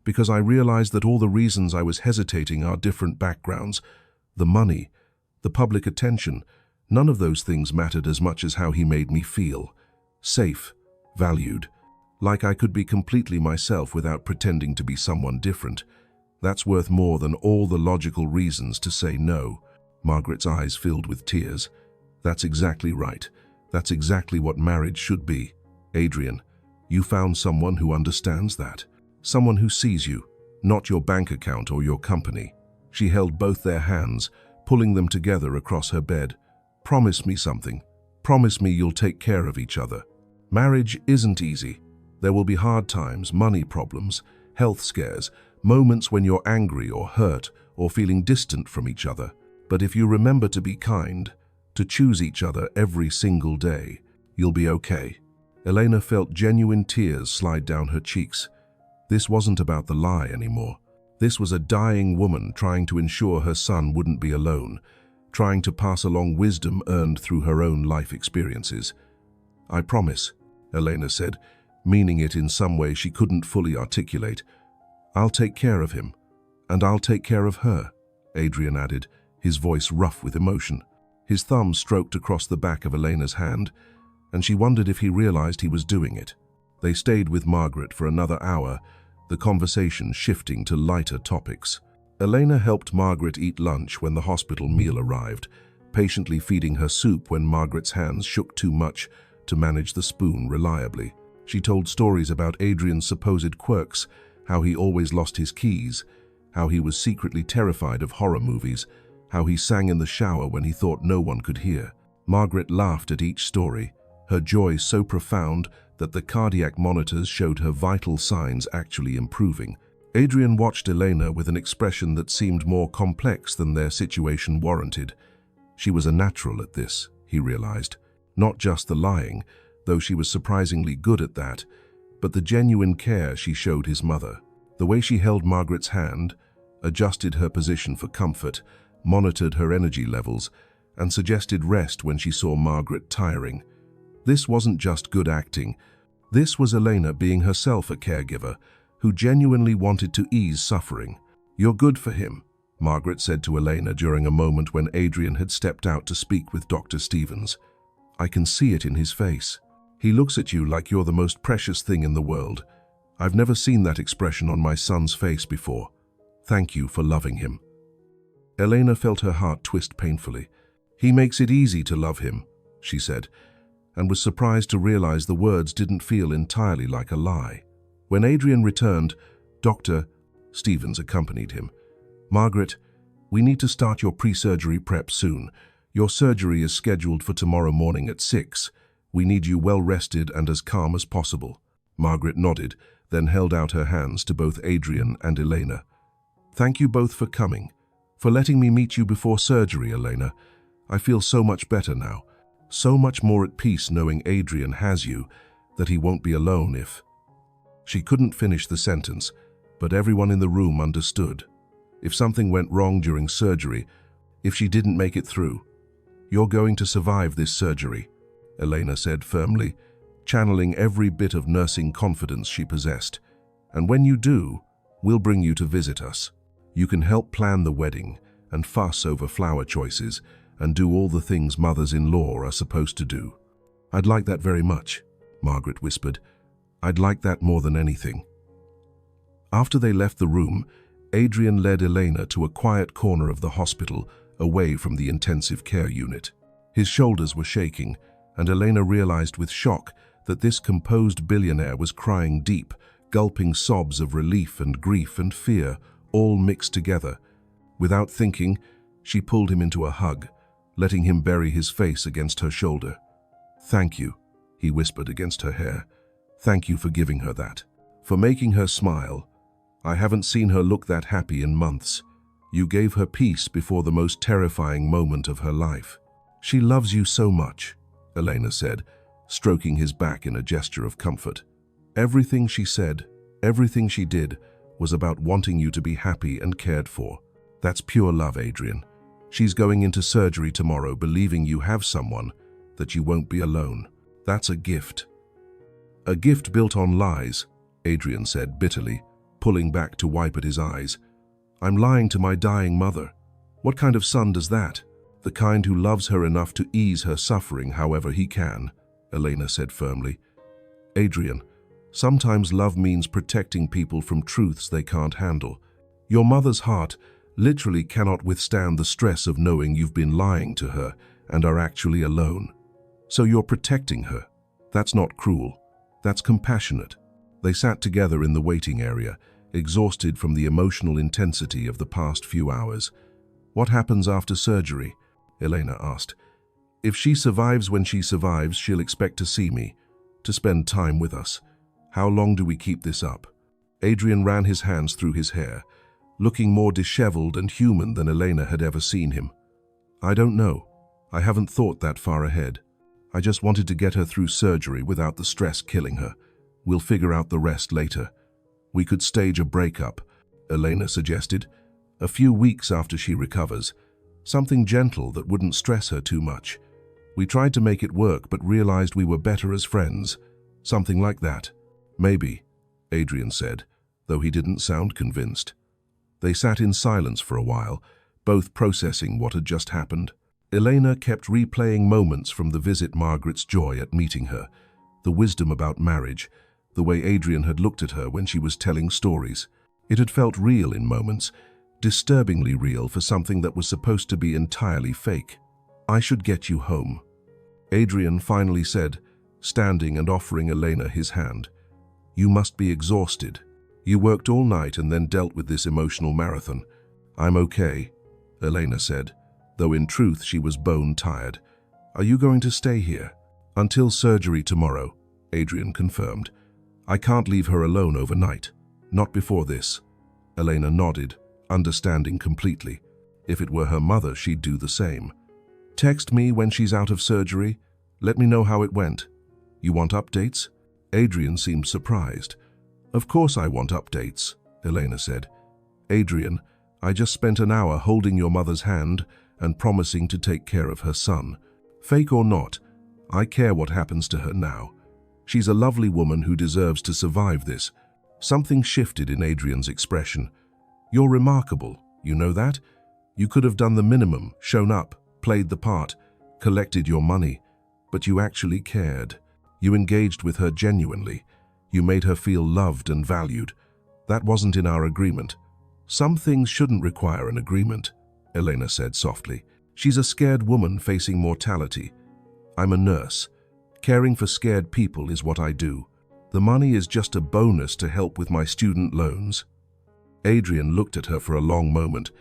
Speaker 1: Because I realized that all the reasons I was hesitating are different backgrounds. The money, the public attention, none of those things mattered as much as how he made me feel. Safe, valued, like I could be completely myself without pretending to be someone different. That's worth more than all the logical reasons to say no. Margaret's eyes filled with tears. "That's exactly right. That's exactly what marriage should be. Adrian, you found someone who understands that. Someone who sees you, not your bank account or your company. She held both their hands, pulling them together across her bed. Promise me something. Promise me you'll take care of each other. Marriage isn't easy. There will be hard times, money problems, health scares, moments when you're angry or hurt or feeling distant from each other. But if you remember to be kind, to choose each other every single day, you'll be okay. Elena felt genuine tears slide down her cheeks. This wasn't about the lie anymore. This was a dying woman trying to ensure her son wouldn't be alone, trying to pass along wisdom earned through her own life experiences. I promise, Elena said, meaning it in some way she couldn't fully articulate. I'll take care of him, and I'll take care of her, Adrian added, his voice rough with emotion. His thumb stroked across the back of Elena's hand, and she wondered if he realized he was doing it. They stayed with Margaret for another hour, the conversation shifting to lighter topics. Elena helped Margaret eat lunch when the hospital meal arrived, patiently feeding her soup when Margaret's hands shook too much to manage the spoon reliably. She told stories about Adrian's supposed quirks, how he always lost his keys, how he was secretly terrified of horror movies, how he sang in the shower when he thought no one could hear. Margaret laughed at each story, her joy so profound that the cardiac monitors showed her vital signs actually improving. Adrian watched Elena with an expression that seemed more complex than their situation warranted. She was a natural at this, he realized. Not just the lying, though she was surprisingly good at that, but the genuine care she showed his mother. The way she held Margaret's hand, adjusted her position for comfort, monitored her energy levels, and suggested rest when she saw Margaret tiring. This wasn't just good acting. This was Elena being herself a caregiver who genuinely wanted to ease suffering. You're good for him, Margaret said to Elena during a moment when Adrian had stepped out to speak with Dr. Stevens. I can see it in his face. He looks at you like you're the most precious thing in the world. I've never seen that expression on my son's face before. Thank you for loving him. Elena felt her heart twist painfully. He makes it easy to love him, she said, and was surprised to realize the words didn't feel entirely like a lie. When Adrian returned, Dr. Stevens accompanied him. Margaret, we need to start your pre-surgery prep soon. Your surgery is scheduled for tomorrow morning at 6. We need you well rested and as calm as possible. Margaret nodded, then held out her hands to both Adrian and Elena. Thank you both for coming, for letting me meet you before surgery, Elena. I feel so much better now. So much more at peace knowing Adrian has you, that he won't be alone if... She couldn't finish the sentence, but everyone in the room understood. If something went wrong during surgery, if she didn't make it through, you're going to survive this surgery, Elena said firmly, channeling every bit of nursing confidence she possessed. And when you do, we'll bring you to visit us. You can help plan the wedding and fuss over flower choices and do all the things mothers-in-law are supposed to do. I'd like that very much, Margaret whispered. I'd like that more than anything. After they left the room, Adrian led Elena to a quiet corner of the hospital, away from the intensive care unit. His shoulders were shaking, and Elena realized with shock that this composed billionaire was crying deep, gulping sobs of relief and grief and fear, all mixed together. Without thinking, she pulled him into a hug, letting him bury his face against her shoulder. Thank you, he whispered against her hair. Thank you for giving her that, for making her smile. I haven't seen her look that happy in months. You gave her peace before the most terrifying moment of her life. She loves you so much, Elena said, stroking his back in a gesture of comfort. Everything she said, everything she did, was about wanting you to be happy and cared for. That's pure love, Adrian. She's going into surgery tomorrow believing you have someone, that you won't be alone. That's a gift. A gift built on lies, Adrian said bitterly, pulling back to wipe at his eyes. I'm lying to my dying mother. What kind of son does that? The kind who loves her enough to ease her suffering however he can, Elena said firmly. Adrian, sometimes love means protecting people from truths they can't handle. Your mother's heart literally cannot withstand the stress of knowing you've been lying to her and are actually alone. So you're protecting her. That's not cruel. That's compassionate. They sat together in the waiting area, exhausted from the emotional intensity of the past few hours. "What happens after surgery?" Elena asked. "If she survives when she survives, she'll expect to see me, to spend time with us. How long do we keep this up?" Adrian ran his hands through his hair, looking more disheveled and human than Elena had ever seen him. "I don't know. I haven't thought that far ahead. I just wanted to get her through surgery without the stress killing her. We'll figure out the rest later. We could stage a breakup," Elena suggested. "A few weeks after she recovers. Something gentle that wouldn't stress her too much. We tried to make it work but realized we were better as friends. Something like that." "Maybe," Adrian said, though he didn't sound convinced. They sat in silence for a while, both processing what had just happened. Elena kept replaying moments from the visit, Margaret's joy at meeting her, the wisdom about marriage, the way Adrian had looked at her when she was telling stories. It had felt real in moments, disturbingly real for something that was supposed to be entirely fake. "I should get you home," Adrian finally said, standing and offering Elena his hand. "You must be exhausted. You worked all night and then dealt with this emotional marathon." "I'm okay," Elena said, though in truth she was bone-tired. "Are you going to stay here?" "Until surgery tomorrow," Adrian confirmed. "I can't leave her alone overnight. Not before this." Elena nodded, understanding completely. If it were her mother, she'd do the same. "Text me when she's out of surgery. Let me know how it went." "You want updates?" Adrian seemed surprised. "Of course I want updates," Elena said. "Adrian, I just spent an hour holding your mother's hand and promising to take care of her son. Fake or not, I care what happens to her now. She's a lovely woman who deserves to survive this." Something shifted in Adrian's expression. "You're remarkable, you know that? You could have done the minimum, shown up, played the part, collected your money, but you actually cared. You engaged with her genuinely. You made her feel loved and valued. That wasn't in our agreement." "Some things shouldn't require an agreement," Elena said softly. "She's a scared woman facing mortality. I'm a nurse. Caring for scared people is what I do. The money is just a bonus to help with my student loans." Adrian looked at her for a long moment,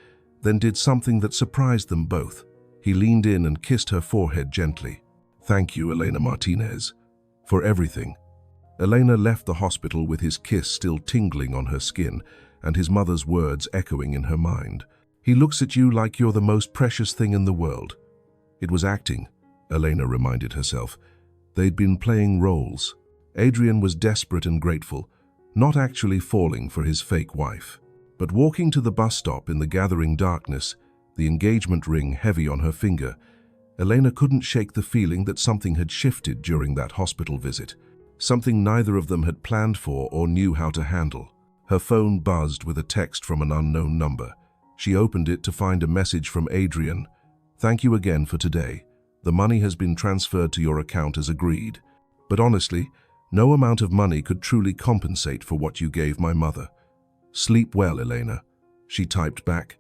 Speaker 1: then did something that surprised them both. He leaned in and kissed her forehead gently. "Thank you, Elena Martinez, for everything." Elena left the hospital with his kiss still tingling on her skin and his mother's words echoing in her mind. "He looks at you like you're the most precious thing in the world." It was acting, Elena reminded herself. They'd been playing roles. Adrian was desperate and grateful, not actually falling for his fake wife. But walking to the bus stop in the gathering darkness, the engagement ring heavy on her finger, Elena couldn't shake the feeling that something had shifted during that hospital visit. Something neither of them had planned for or knew how to handle. Her phone buzzed with a text from an unknown number. She opened it to find a message from Adrian. "Thank you again for today. The money has been transferred to your account as agreed. But honestly, no amount of money could truly compensate for what you gave my mother. Sleep well, Elena." She typed back,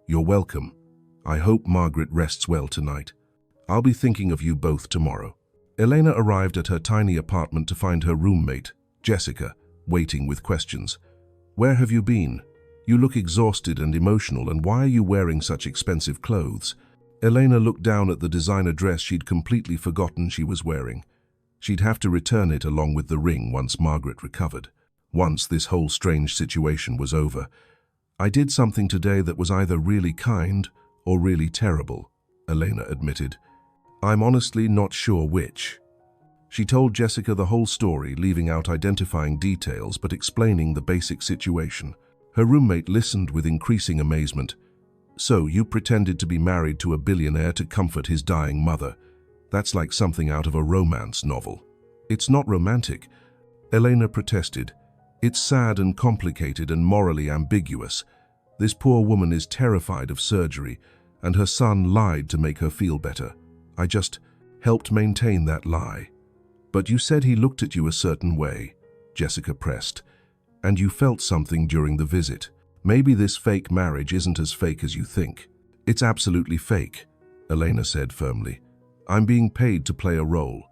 Speaker 1: "You're welcome. I hope Margaret rests well tonight. I'll be thinking of you both tomorrow." Elena arrived at her tiny apartment to find her roommate, Jessica, waiting with questions. "Where have you been? You look exhausted and emotional, and why are you wearing such expensive clothes?" Elena looked down at the designer dress she'd completely forgotten she was wearing. She'd have to return it along with the ring once Margaret recovered. Once this whole strange situation was over. "I did something today that was either really kind or really terrible," Elena admitted. "I'm honestly not sure which." She told Jessica the whole story, leaving out identifying details but explaining the basic situation. Her roommate listened with increasing amazement. "So you pretended to be married to a billionaire to comfort his dying mother. That's like something out of a romance novel." "It's not romantic," Elena protested. "It's sad and complicated and morally ambiguous. This poor woman is terrified of surgery, and her son lied to make her feel better. I just helped maintain that lie." "But you said he looked at you a certain way," Jessica pressed, "and you felt something during the visit. Maybe this fake marriage isn't as fake as you think." "It's absolutely fake," Elena said firmly. "I'm being paid to play a role.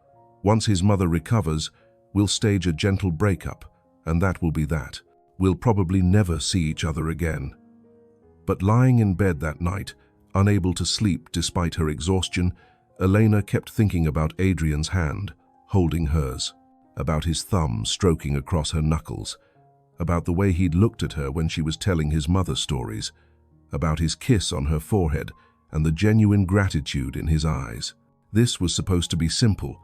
Speaker 1: Once his mother recovers, we'll stage a gentle breakup, and that will be that." We'll probably never see each other again. But lying in bed that night, unable to sleep despite her exhaustion, Elena kept thinking about Adrian's hand, holding hers, about his thumb stroking across her knuckles, about the way he'd looked at her when she was telling his mother stories, about his kiss on her forehead and the genuine gratitude in his eyes. This was supposed to be simple: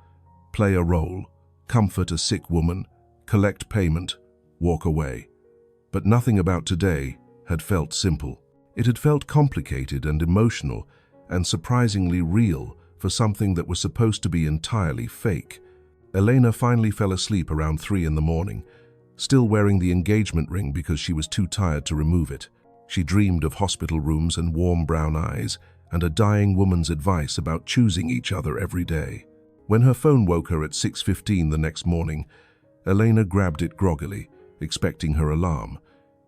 Speaker 1: play a role, comfort a sick woman, collect payment, walk away. But nothing about today had felt simple. It had felt complicated and emotional, and surprisingly real for something that was supposed to be entirely fake. Elena finally fell asleep around 3 in the morning, still wearing the engagement ring because she was too tired to remove it. She dreamed of hospital rooms and warm brown eyes, and a dying woman's advice about choosing each other every day. When her phone woke her at 6:15 the next morning, Elena grabbed it groggily, expecting her alarm.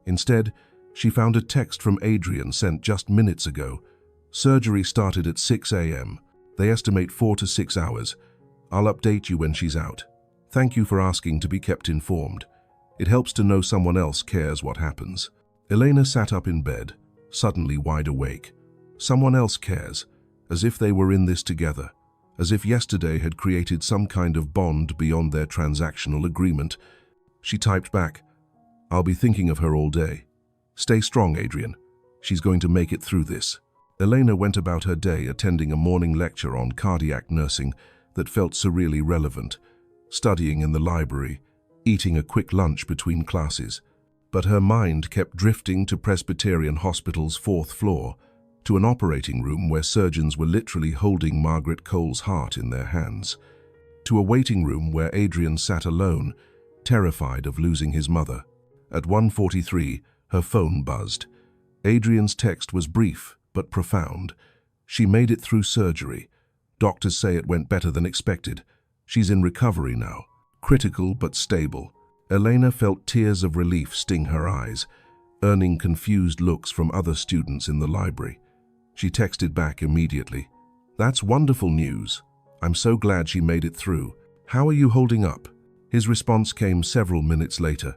Speaker 1: Instead, she found a text from Adrian sent just minutes ago. Surgery started at 6 a.m. They estimate 4 to 6 hours. I'll update you when she's out. Thank you for asking to be kept informed. It helps to know someone else cares what happens. Elena sat up in bed, suddenly wide awake. Someone else cares, as if they were in this together, as if yesterday had created some kind of bond beyond their transactional agreement. She typed back, "I'll be thinking of her all day. Stay strong, Adrian. She's going to make it through this." Elena went about her day attending a morning lecture on cardiac nursing that felt surreally relevant, studying in the library, eating a quick lunch between classes. But her mind kept drifting to Presbyterian Hospital's 4th floor, to an operating room where surgeons were literally holding Margaret Cole's heart in their hands, to a waiting room where Adrian sat alone, terrified of losing his mother. At 1:43, her phone buzzed. Adrian's text was brief but profound. "She made it through surgery. Doctors say it went better than expected. She's in recovery now. Critical but stable." Elena felt tears of relief sting her eyes, earning confused looks from other students in the library. She texted back immediately, "That's wonderful news. I'm so glad she made it through. How are you holding up?" His response came several minutes later,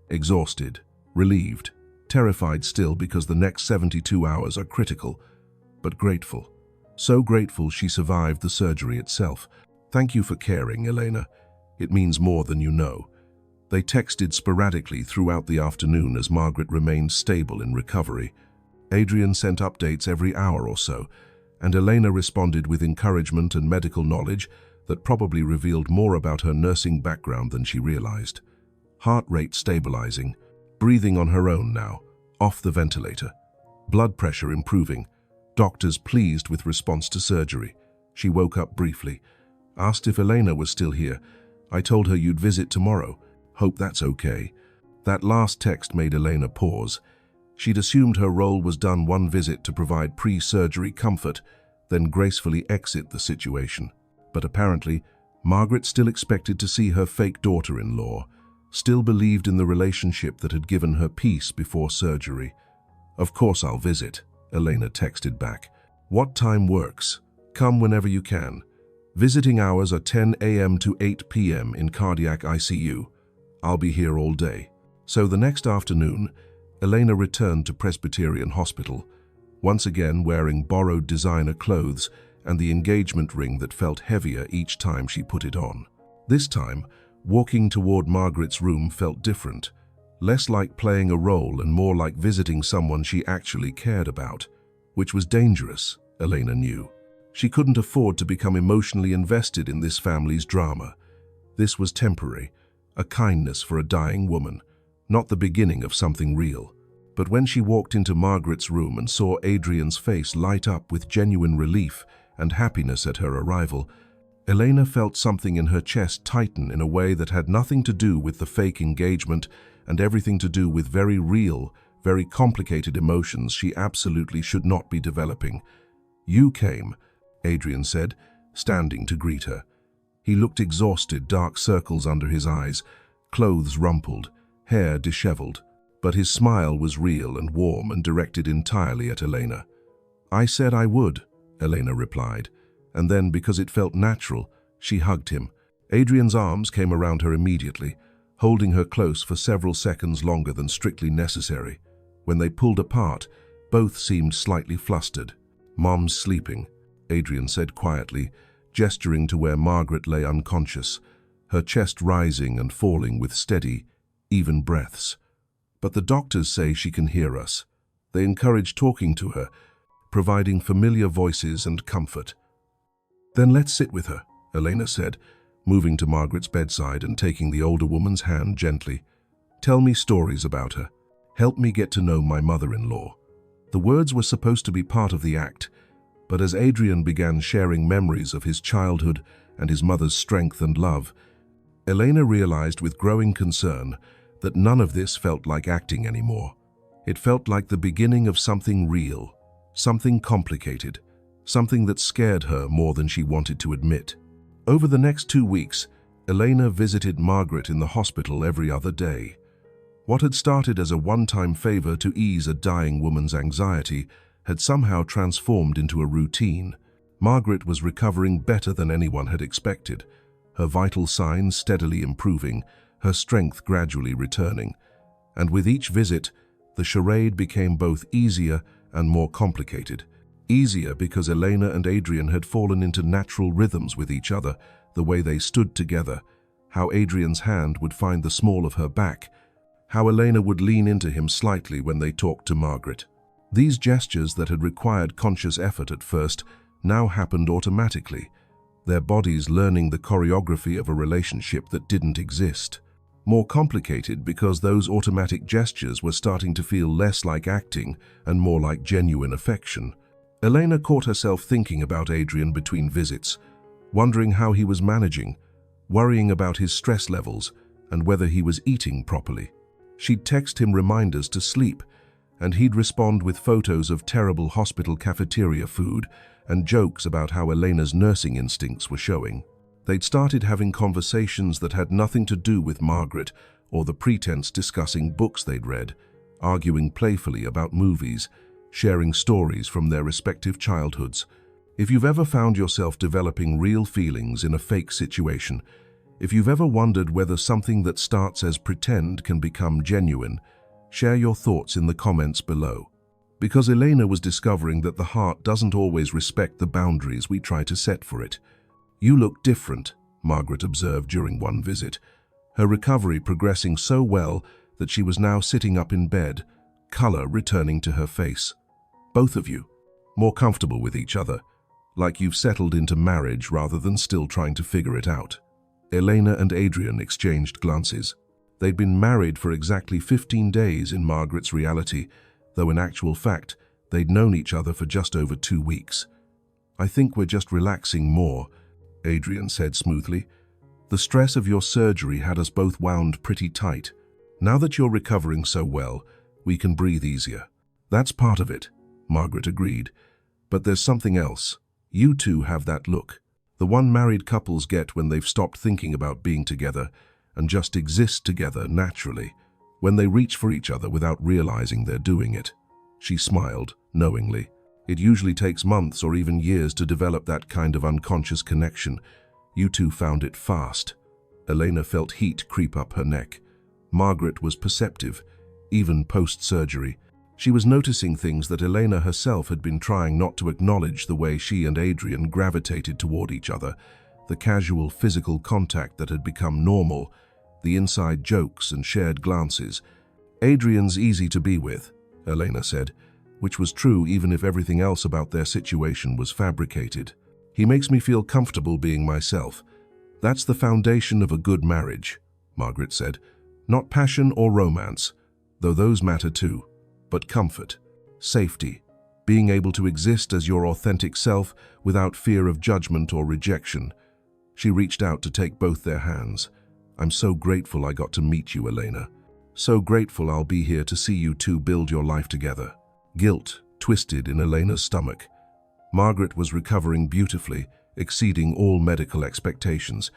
Speaker 1: exhausted, relieved, terrified still because the next 72 hours are critical, but grateful. So grateful she survived the surgery itself. "Thank you for caring, Elena. It means more than you know." They texted sporadically throughout the afternoon as Margaret remained stable in recovery. Adrian sent updates every hour or so, and Elena responded with encouragement and medical knowledge that probably revealed more about her nursing background than she realized. Heart rate stabilizing, breathing on her own now, off the ventilator. Blood pressure improving, doctors pleased with response to surgery. She woke up briefly, asked if Elena was still here. "I told her you'd visit tomorrow. Hope that's okay." That last text made Elena pause. She'd assumed her role was done one visit to provide pre-surgery comfort, then gracefully exit the situation. But apparently, Margaret still expected to see her fake daughter-in-law, still believed in the relationship that had given her peace before surgery. "Of course I'll visit," Elena texted back. "What time works? Come whenever you can. Visiting hours are 10 a.m. to 8 p.m. in cardiac ICU. I'll be here all day." So the next afternoon, Elena returned to Presbyterian Hospital, once again wearing borrowed designer clothes and the engagement ring that felt heavier each time she put it on. This time, walking toward Margaret's room felt different, less like playing a role and more like visiting someone she actually cared about, which was dangerous, Elena knew. She couldn't afford to become emotionally invested in this family's drama. This was temporary, a kindness for a dying woman, not the beginning of something real. But when she walked into Margaret's room and saw Adrian's face light up with genuine relief and happiness at her arrival, Elena felt something in her chest tighten in a way that had nothing to do with the fake engagement and everything to do with very real, very complicated emotions she absolutely should not be developing. "You came," Adrian said, standing to greet her. He looked exhausted, dark circles under his eyes, clothes rumpled, hair disheveled, but his smile was real and warm and directed entirely at Elena. "I said I would," Elena replied, and then, because it felt natural, she hugged him. Adrian's arms came around her immediately, holding her close for several seconds longer than strictly necessary. When they pulled apart, both seemed slightly flustered. "Mom's sleeping," Adrian said quietly, gesturing to where Margaret lay unconscious, her chest rising and falling with steady, even breaths. "But the doctors say she can hear us." They encouraged talking to her, providing familiar voices and comfort. "Then let's sit with her," Elena said, moving to Margaret's bedside and taking the older woman's hand gently. "Tell me stories about her. Help me get to know my mother-in-law." The words were supposed to be part of the act, but as Adrian began sharing memories of his childhood and his mother's strength and love, Elena realized with growing concern that none of this felt like acting anymore. It felt like the beginning of something real, something complicated, something that scared her more than she wanted to admit. Over the next 2 weeks, Elena visited Margaret in the hospital every other day. What had started as a one-time favor to ease a dying woman's anxiety had somehow transformed into a routine. Margaret was recovering better than anyone had expected, her vital signs steadily improving, her strength gradually returning. And with each visit, the charade became both easier and more complicated. Easier because Elena and Adrian had fallen into natural rhythms with each other, the way they stood together, how Adrian's hand would find the small of her back, how Elena would lean into him slightly when they talked to Margaret. These gestures that had required conscious effort at first now happened automatically, their bodies learning the choreography of a relationship that didn't exist. More complicated because those automatic gestures were starting to feel less like acting and more like genuine affection. Elena caught herself thinking about Adrian between visits, wondering how he was managing, worrying about his stress levels and whether he was eating properly. She'd text him reminders to sleep, and he'd respond with photos of terrible hospital cafeteria food and jokes about how Elena's nursing instincts were showing. They'd started having conversations that had nothing to do with Margaret or the pretense discussing books they'd read, arguing playfully about movies, sharing stories from their respective childhoods. If you've ever found yourself developing real feelings in a fake situation, if you've ever wondered whether something that starts as pretend can become genuine, share your thoughts in the comments below. Because Elena was discovering that the heart doesn't always respect the boundaries we try to set for it. "You look different," Margaret observed during one visit, her recovery progressing so well that she was now sitting up in bed, color returning to her face. "Both of you, more comfortable with each other, like you've settled into marriage rather than still trying to figure it out." Elena and Adrian exchanged glances. They'd been married for exactly 15 days in Margaret's reality, though in actual fact, they'd known each other for just over 2 weeks. "I think we're just relaxing more," Adrian said smoothly. "The stress of your surgery had us both wound pretty tight. Now that you're recovering so well, we can breathe easier." "That's part of it," Margaret agreed. "But there's something else. You two have that look. The one married couples get when they've stopped thinking about being together and just exist together naturally, when they reach for each other without realizing they're doing it." She smiled, knowingly. "It usually takes months or even years to develop that kind of unconscious connection. You two found it fast." Elena felt heat creep up her neck. Margaret was perceptive, even post-surgery. She was noticing things that Elena herself had been trying not to acknowledge, the way she and Adrian gravitated toward each other, the casual physical contact that had become normal, the inside jokes and shared glances. "Adrian's easy to be with," Elena said, which was true even if everything else about their situation was fabricated. "He makes me feel comfortable being myself. That's the foundation of a good marriage," Margaret said. "Not passion or romance, though those matter too, but comfort, safety, being able to exist as your authentic self without fear of judgment or rejection." She reached out to take both their hands. "I'm so grateful I got to meet you, Elena. So grateful I'll be here to see you two build your life together." Guilt twisted in Elena's stomach. Margaret was recovering beautifully, exceeding all medical expectations,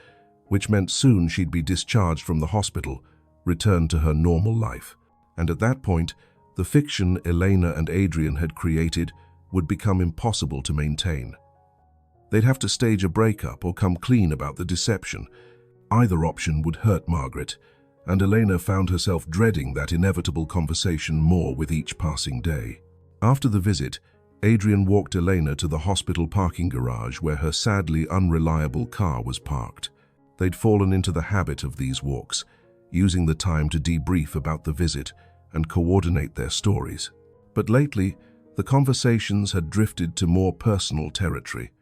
Speaker 1: which meant soon she'd be discharged from the hospital, returned to her normal life. And at that point, the fiction Elena and Adrian had created would become impossible to maintain. They'd have to stage a breakup or come clean about the deception. Either option would hurt Margaret, and Elena found herself dreading that inevitable conversation more with each passing day. After the visit, Adrian walked Elena to the hospital parking garage where her sadly unreliable car was parked. They'd fallen into the habit of these walks, using the time to debrief about the visit and coordinate their stories. But lately, the conversations had drifted to more personal territory.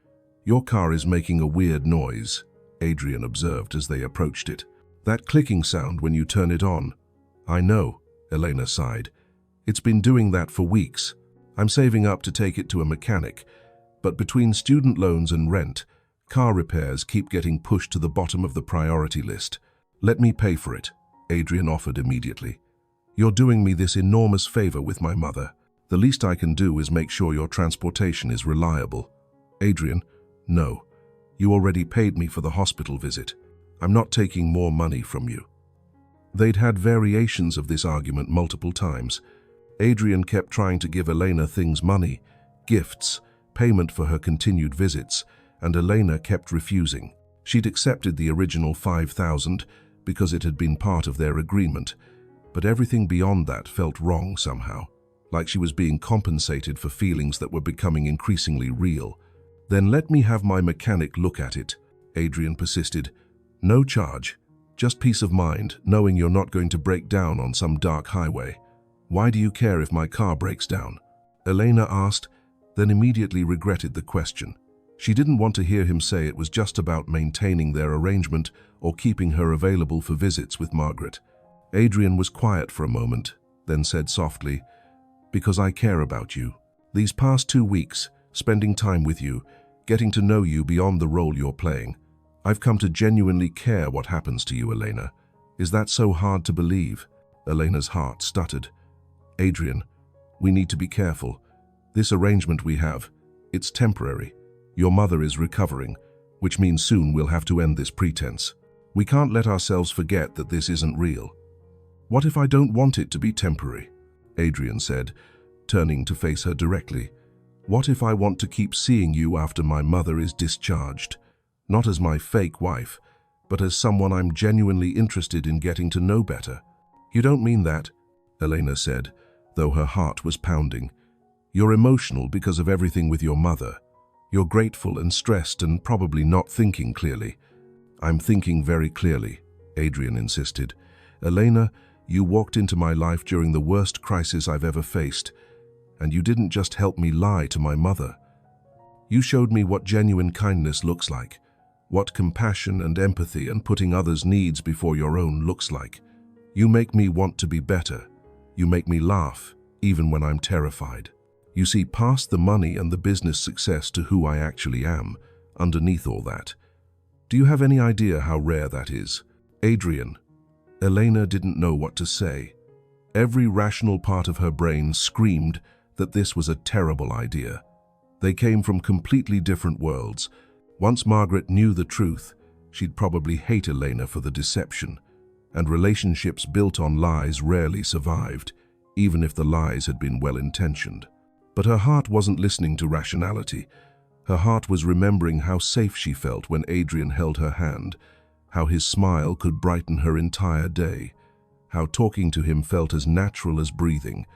Speaker 1: "Your car is making a weird noise," Adrian observed as they approached it. "That clicking sound when you turn it on." "I know," Elena sighed. "It's been doing that for weeks. I'm saving up to take it to a mechanic, but between student loans and rent, car repairs keep getting pushed to the bottom of the priority list." "Let me pay for it," Adrian offered immediately. "You're doing me this enormous favor with my mother. The least I can do is make sure your transportation is reliable." "Adrian, no. You already paid me for the hospital visit. I'm not taking more money from you." They'd had variations of this argument multiple times. Adrian kept trying to give Elena things: money, gifts, payment for her continued visits, and Elena kept refusing. She'd accepted the original $5,000 because it had been part of their agreement, but everything beyond that felt wrong somehow, like she was being compensated for feelings that were becoming increasingly real. "Then let me have my mechanic look at it," Adrian persisted. "No charge, just peace of mind, knowing you're not going to break down on some dark highway." "Why do you care if my car breaks down?" Elena asked, then immediately regretted the question. She didn't want to hear him say it was just about maintaining their arrangement or keeping her available for visits with Margaret. Adrian was quiet for a moment, then said softly, "Because I care about you. These past 2 weeks, spending time with you, getting to know you beyond the role you're playing, I've come to genuinely care what happens to you, Elena. Is that so hard to believe?" Elena's heart stuttered. "Adrian, we need to be careful. This arrangement we have, it's temporary. Your mother is recovering, which means soon we'll have to end this pretense. We can't let ourselves forget that this isn't real." "What if I don't want it to be temporary?" Adrian said, turning to face her directly. "What if I want to keep seeing you after my mother is discharged? Not as my fake wife, but as someone I'm genuinely interested in getting to know better." "You don't mean that," Elena said, though her heart was pounding. "You're emotional because of everything with your mother. You're grateful and stressed and probably not thinking clearly." "I'm thinking very clearly," Adrian insisted. "Elena, you walked into my life during the worst crisis I've ever faced, and you didn't just help me lie to my mother. You showed me what genuine kindness looks like, what compassion and empathy and putting others' needs before your own looks like. You make me want to be better. You make me laugh, even when I'm terrified. You see past the money and the business success to who I actually am, underneath all that. Do you have any idea how rare that is?" "Adrian." Elena didn't know what to say. Every rational part of her brain screamed that this was a terrible idea. They came from completely different worlds. Once Margaret knew the truth, she'd probably hate Elena for the deception, and relationships built on lies rarely survived, even if the lies had been well-intentioned. But her heart wasn't listening to rationality. Her heart was remembering how safe she felt when Adrian held her hand, how his smile could brighten her entire day, how talking to him felt as natural as breathing.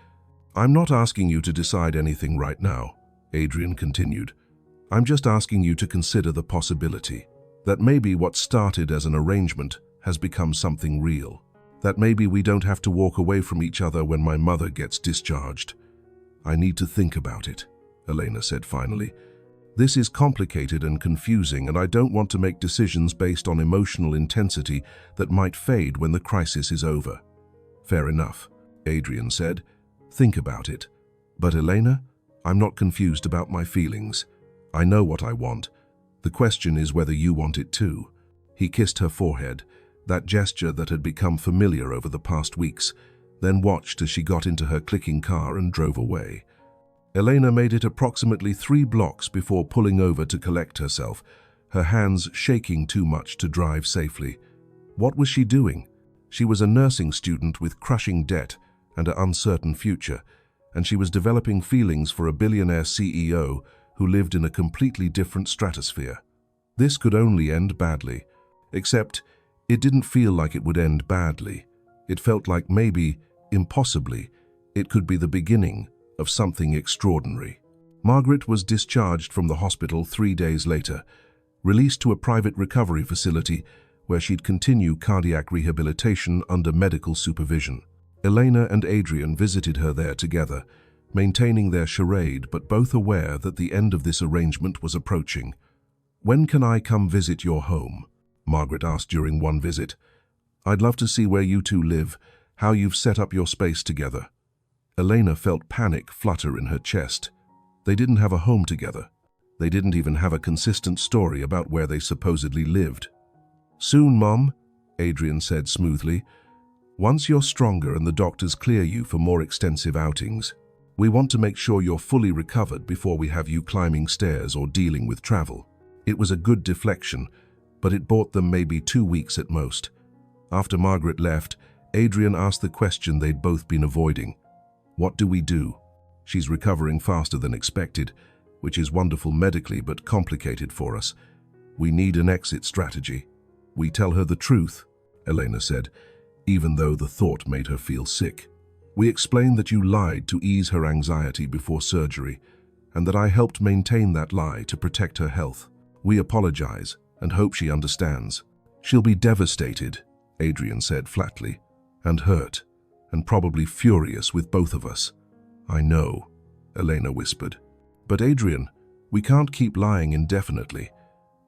Speaker 1: "I'm not asking you to decide anything right now," Adrian continued. "I'm just asking you to consider the possibility that maybe what started as an arrangement has become something real. That maybe we don't have to walk away from each other when my mother gets discharged." "I need to think about it," Elena said finally. "This is complicated and confusing, and I don't want to make decisions based on emotional intensity that might fade when the crisis is over." "Fair enough," Adrian said. "Think about it. But Elena, I'm not confused about my feelings. I know what I want. The question is whether you want it too." He kissed her forehead, that gesture that had become familiar over the past weeks, then watched as she got into her clicking car and drove away. Elena made it approximately 3 blocks before pulling over to collect herself, her hands shaking too much to drive safely. What was she doing? She was a nursing student with crushing debt and an uncertain future, and she was developing feelings for a billionaire CEO who lived in a completely different stratosphere. This could only end badly, except it didn't feel like it would end badly. It felt like maybe, impossibly, it could be the beginning of something extraordinary. Margaret was discharged from the hospital 3 days later, released to a private recovery facility where she'd continue cardiac rehabilitation under medical supervision. Elena and Adrian visited her there together, maintaining their charade but both aware that the end of this arrangement was approaching. "When can I come visit your home?" Margaret asked during one visit. "I'd love to see where you two live, how you've set up your space together." Elena felt panic flutter in her chest. They didn't have a home together. They didn't even have a consistent story about where they supposedly lived. "Soon, Mom," Adrian said smoothly. "Once you're stronger and the doctors clear you for more extensive outings. We want to make sure you're fully recovered before we have you climbing stairs or dealing with travel." It was a good deflection, but it bought them maybe 2 weeks at most. After Margaret left, Adrian asked the question they'd both been avoiding. "What do we do? She's recovering faster than expected, which is wonderful medically but complicated for us. We need an exit strategy." "We tell her the truth," Elena said, even though the thought made her feel sick. "We explain that you lied to ease her anxiety before surgery, and that I helped maintain that lie to protect her health. We apologize and hope she understands." "She'll be devastated," Adrian said flatly, "and hurt, and probably furious with both of us." "I know," Elena whispered. "But Adrian, we can't keep lying indefinitely.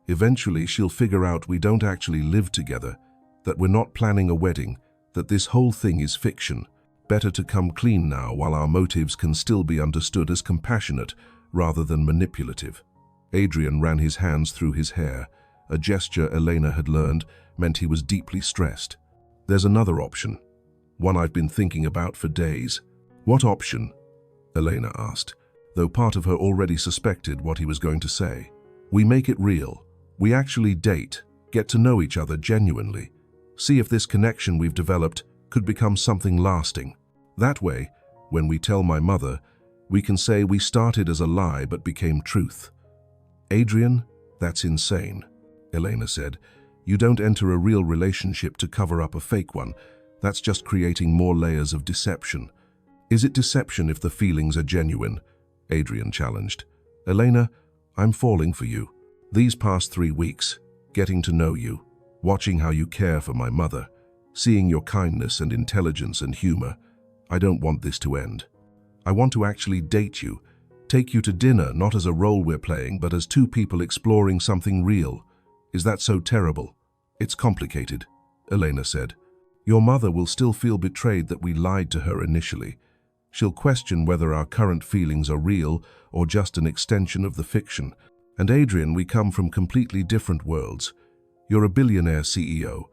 Speaker 1: Eventually she'll figure out we don't actually live together, that we're not planning a wedding, that this whole thing is fiction. Better to come clean now while our motives can still be understood as compassionate rather than manipulative." Adrian ran his hands through his hair. A gesture Elena had learned meant he was deeply stressed. "There's another option, one I've been thinking about for days." "What option?" Elena asked, though part of her already suspected what he was going to say. "We make it real. We actually date, get to know each other genuinely. See if this connection we've developed could become something lasting. That way, when we tell my mother, we can say we started as a lie but became truth." "Adrian, that's insane," Elena said. "You don't enter a real relationship to cover up a fake one. That's just creating more layers of deception." "Is it deception if the feelings are genuine?" Adrian challenged. "Elena, I'm falling for you. These past 3 weeks, getting to know you, watching how you care for my mother, seeing your kindness and intelligence and humor, I don't want this to end. I want to actually date you, take you to dinner not as a role we're playing, but as two people exploring something real. Is that so terrible?" "It's complicated," Elena said. "Your mother will still feel betrayed that we lied to her initially. She'll question whether our current feelings are real or just an extension of the fiction. And Adrian, we come from completely different worlds. You're a billionaire CEO.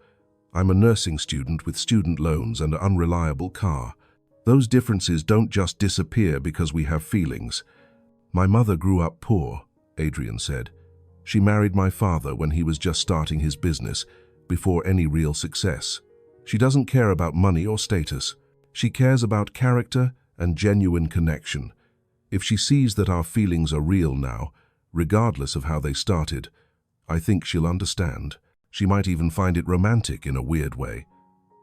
Speaker 1: I'm a nursing student with student loans and an unreliable car. Those differences don't just disappear because we have feelings." "My mother grew up poor," Adrian said. "She married my father when he was just starting his business, before any real success. She doesn't care about money or status. She cares about character and genuine connection. If she sees that our feelings are real now, regardless of how they started, I think she'll understand. She might even find it romantic in a weird way."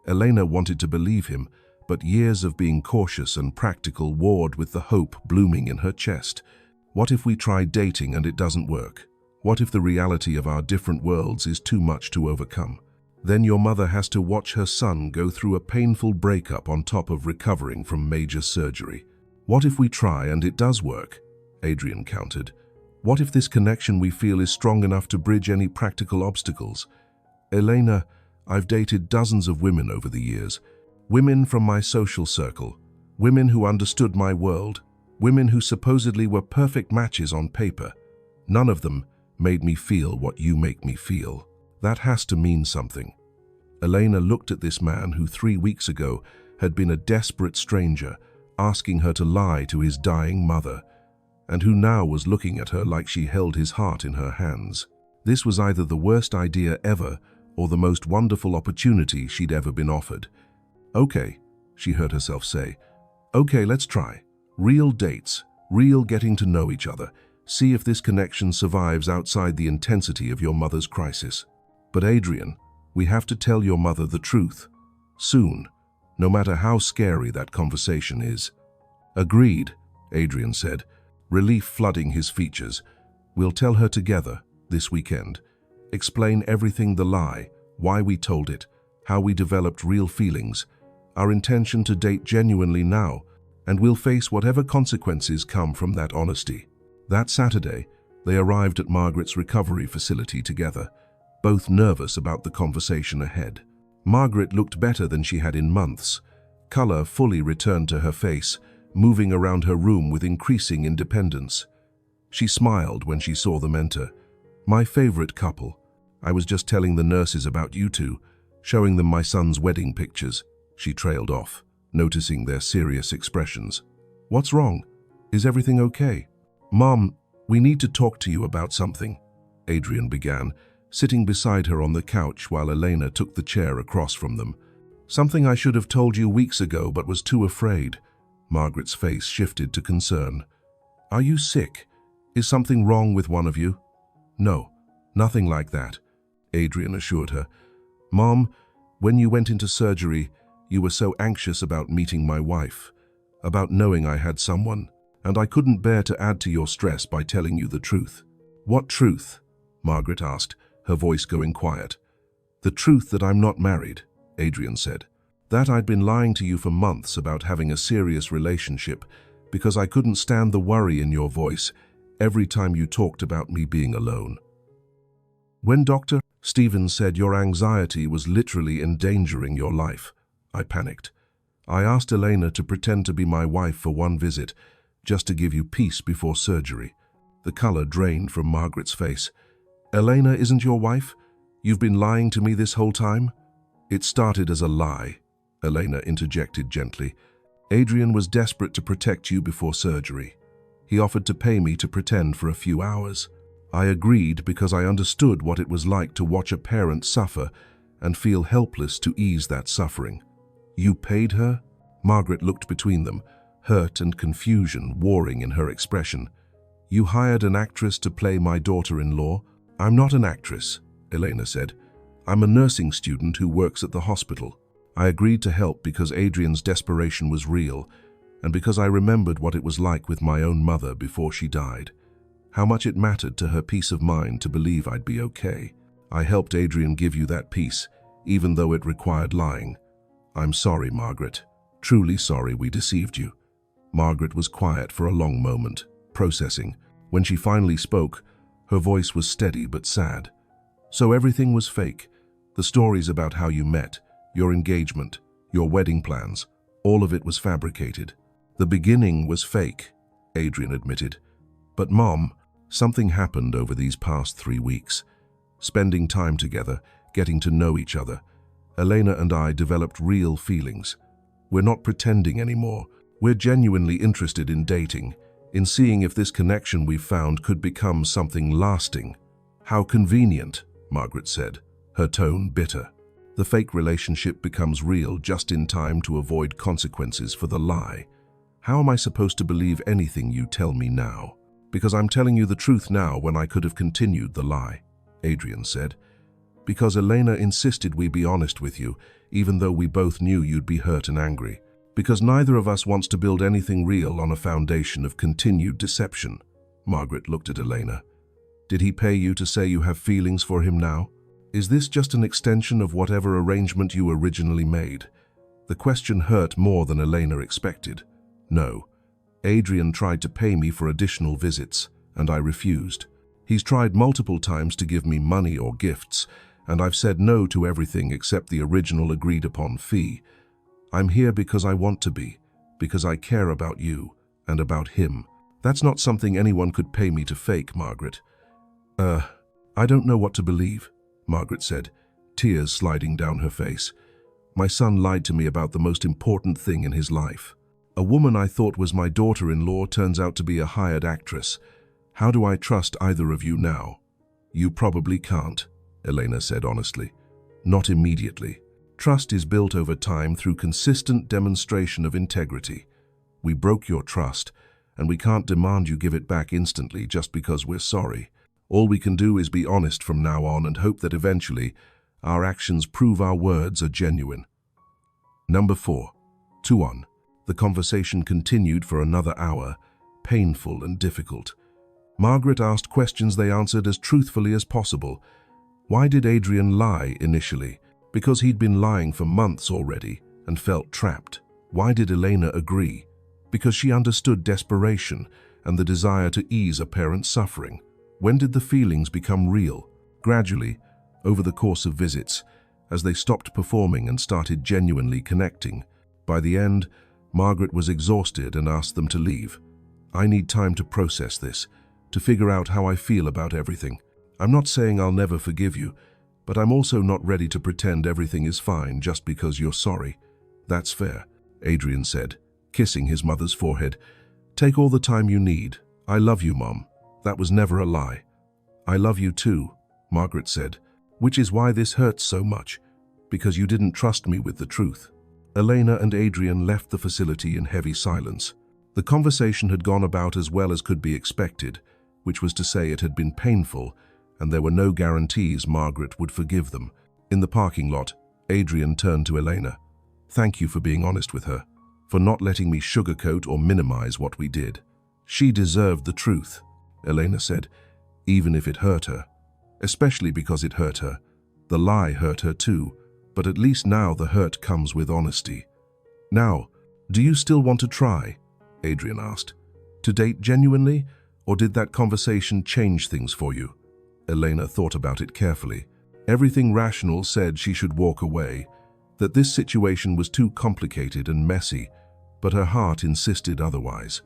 Speaker 1: Elena wanted to believe him, but years of being cautious and practical warred with the hope blooming in her chest. What if we try dating and it doesn't work? What if the reality of our different worlds is too much to overcome? Then your mother has to watch her son go through a painful breakup on top of recovering from major surgery. What if we try and it does work? Adrian countered. What if this connection we feel is strong enough to bridge any practical obstacles? Elena, I've dated dozens of women over the years. Women from my social circle. Women who understood my world. Women who supposedly were perfect matches on paper. None of them made me feel what you make me feel. That has to mean something. Elena looked at this man who 3 weeks ago had been a desperate stranger, asking her to lie to his dying mother, and who now was looking at her like she held his heart in her hands. This was either the worst idea ever or the most wonderful opportunity she'd ever been offered. "Okay," she heard herself say. "Okay, let's try. Real dates, real getting to know each other. See if this connection survives outside the intensity of your mother's crisis. But Adrian, we have to tell your mother the truth. Soon. no matter how scary that conversation is. Agreed, Adrian said, relief flooding his features. We'll tell her together this weekend. Explain everything, the lie, why we told it, how we developed real feelings, our intention to date genuinely now, and we'll face whatever consequences come from that honesty. That Saturday, they arrived at Margaret's recovery facility together, both nervous about the conversation ahead. Margaret looked better than she had in months. Color fully returned to her face, moving around her room with increasing independence. She smiled when she saw them enter. "My favorite couple. I was just telling the nurses about you two, showing them my son's wedding pictures." She trailed off, noticing their serious expressions. "What's wrong? Is everything okay?" "Mom, we need to talk to you about something," Adrian began, sitting beside her on the couch while Elena took the chair across from them. "Something I should have told you weeks ago but was too afraid." Margaret's face shifted to concern. "Are you sick? Is something wrong with one of you?" "No, nothing like that," Adrian assured her. "Mom, when you went into surgery, you were so anxious about meeting my wife, about knowing I had someone, and I couldn't bear to add to your stress by telling you the truth." "What truth?" Margaret asked, her voice going quiet. "The truth that I'm not married," Adrian said. "That I'd been lying to you for months about having a serious relationship because I couldn't stand the worry in your voice every time you talked about me being alone. When Dr. Stevens said your anxiety was literally endangering your life, I panicked. I asked Elena to pretend to be my wife for one visit, just to give you peace before surgery." The color drained from Margaret's face. "Elena isn't your wife? You've been lying to me this whole time?" "It started as a lie," Elena interjected gently. "Adrian was desperate to protect you before surgery. He offered to pay me to pretend for a few hours. I agreed because I understood what it was like to watch a parent suffer and feel helpless to ease that suffering." "You paid her?" Margaret looked between them, hurt and confusion warring in her expression. "You hired an actress to play my daughter-in-law?" "I'm not an actress," Elena said. "I'm a nursing student who works at the hospital. I agreed to help because Adrian's desperation was real, and because I remembered what it was like with my own mother before she died. How much it mattered to her peace of mind to believe I'd be okay. I helped Adrian give you that peace, even though it required lying. I'm sorry, Margaret. Truly sorry we deceived you." Margaret was quiet for a long moment, processing. When she finally spoke, her voice was steady but sad. "So everything was fake? The stories about how you met, your engagement, your wedding plans, all of it was fabricated?" "The beginning was fake," Adrian admitted. "But Mom, something happened over these past 3 weeks. Spending time together, getting to know each other, Elena and I developed real feelings. We're not pretending anymore. We're genuinely interested in dating, in seeing if this connection we've found could become something lasting." "How convenient," Margaret said, her tone bitter. "The fake relationship becomes real just in time to avoid consequences for the lie. How am I supposed to believe anything you tell me now?" "Because I'm telling you the truth now when I could have continued the lie," Adrian said. "Because Elena insisted we be honest with you, even though we both knew you'd be hurt and angry. Because neither of us wants to build anything real on a foundation of continued deception." Margaret looked at Elena. "Did he pay you to say you have feelings for him now? Is this just an extension of whatever arrangement you originally made?" The question hurt more than Elena expected. "No. Adrian tried to pay me for additional visits, and I refused. He's tried multiple times to give me money or gifts, and I've said no to everything except the original agreed-upon fee. I'm here because I want to be, because I care about you and about him. That's not something anyone could pay me to fake, Margaret." I don't know what to believe," Margaret said, tears sliding down her face. "My son lied to me about the most important thing in his life. A woman I thought was my daughter-in-law turns out to be a hired actress. How do I trust either of you now?" "You probably can't," Elena said honestly. "Not immediately. Trust is built over time through consistent demonstration of integrity. We broke your trust, and we can't demand you give it back instantly just because we're sorry. All we can do is be honest from now on and hope that eventually our actions prove our words are genuine." Number 4. 2-1. The conversation continued for another hour, painful and difficult. Margaret asked questions they answered as truthfully as possible. Why did Adrian lie initially? Because he'd been lying for months already and felt trapped. Why did Elena agree? Because she understood desperation and the desire to ease a parent's suffering. When did the feelings become real? Gradually, over the course of visits, as they stopped performing and started genuinely connecting. By the end, Margaret was exhausted and asked them to leave. I need time to process this, to figure out how I feel about everything. I'm not saying I'll never forgive you, but I'm also not ready to pretend everything is fine just because you're sorry. That's fair, Adrian said, kissing his mother's forehead. Take all the time you need. I love you, Mom. That was never a lie. I love you too, Margaret said, which is why this hurts so much, because you didn't trust me with the truth. Elena and Adrian left the facility in heavy silence. The conversation had gone about as well as could be expected, which was to say it had been painful, and there were no guarantees Margaret would forgive them. In the parking lot, Adrian turned to Elena. Thank you for being honest with her, for not letting me sugarcoat or minimize what we did. She deserved the truth, Elena said, even if it hurt her. Especially because it hurt her. The lie hurt her too, but at least now the hurt comes with honesty. Now, do you still want to try? Adrian asked. To date genuinely, or did that conversation change things for you? Elena thought about it carefully. Everything rational said she should walk away, that this situation was too complicated and messy, but her heart insisted otherwise.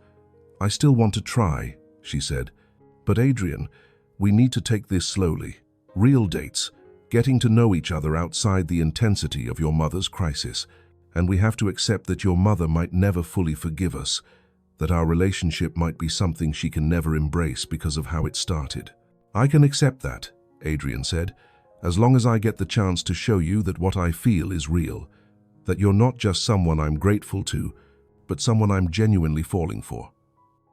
Speaker 1: I still want to try, she said. But Adrian, we need to take this slowly. Real dates, getting to know each other outside the intensity of your mother's crisis, and we have to accept that your mother might never fully forgive us, that our relationship might be something she can never embrace because of how it started. I can accept that, Adrian said, as long as I get the chance to show you that what I feel is real, that you're not just someone I'm grateful to, but someone I'm genuinely falling for.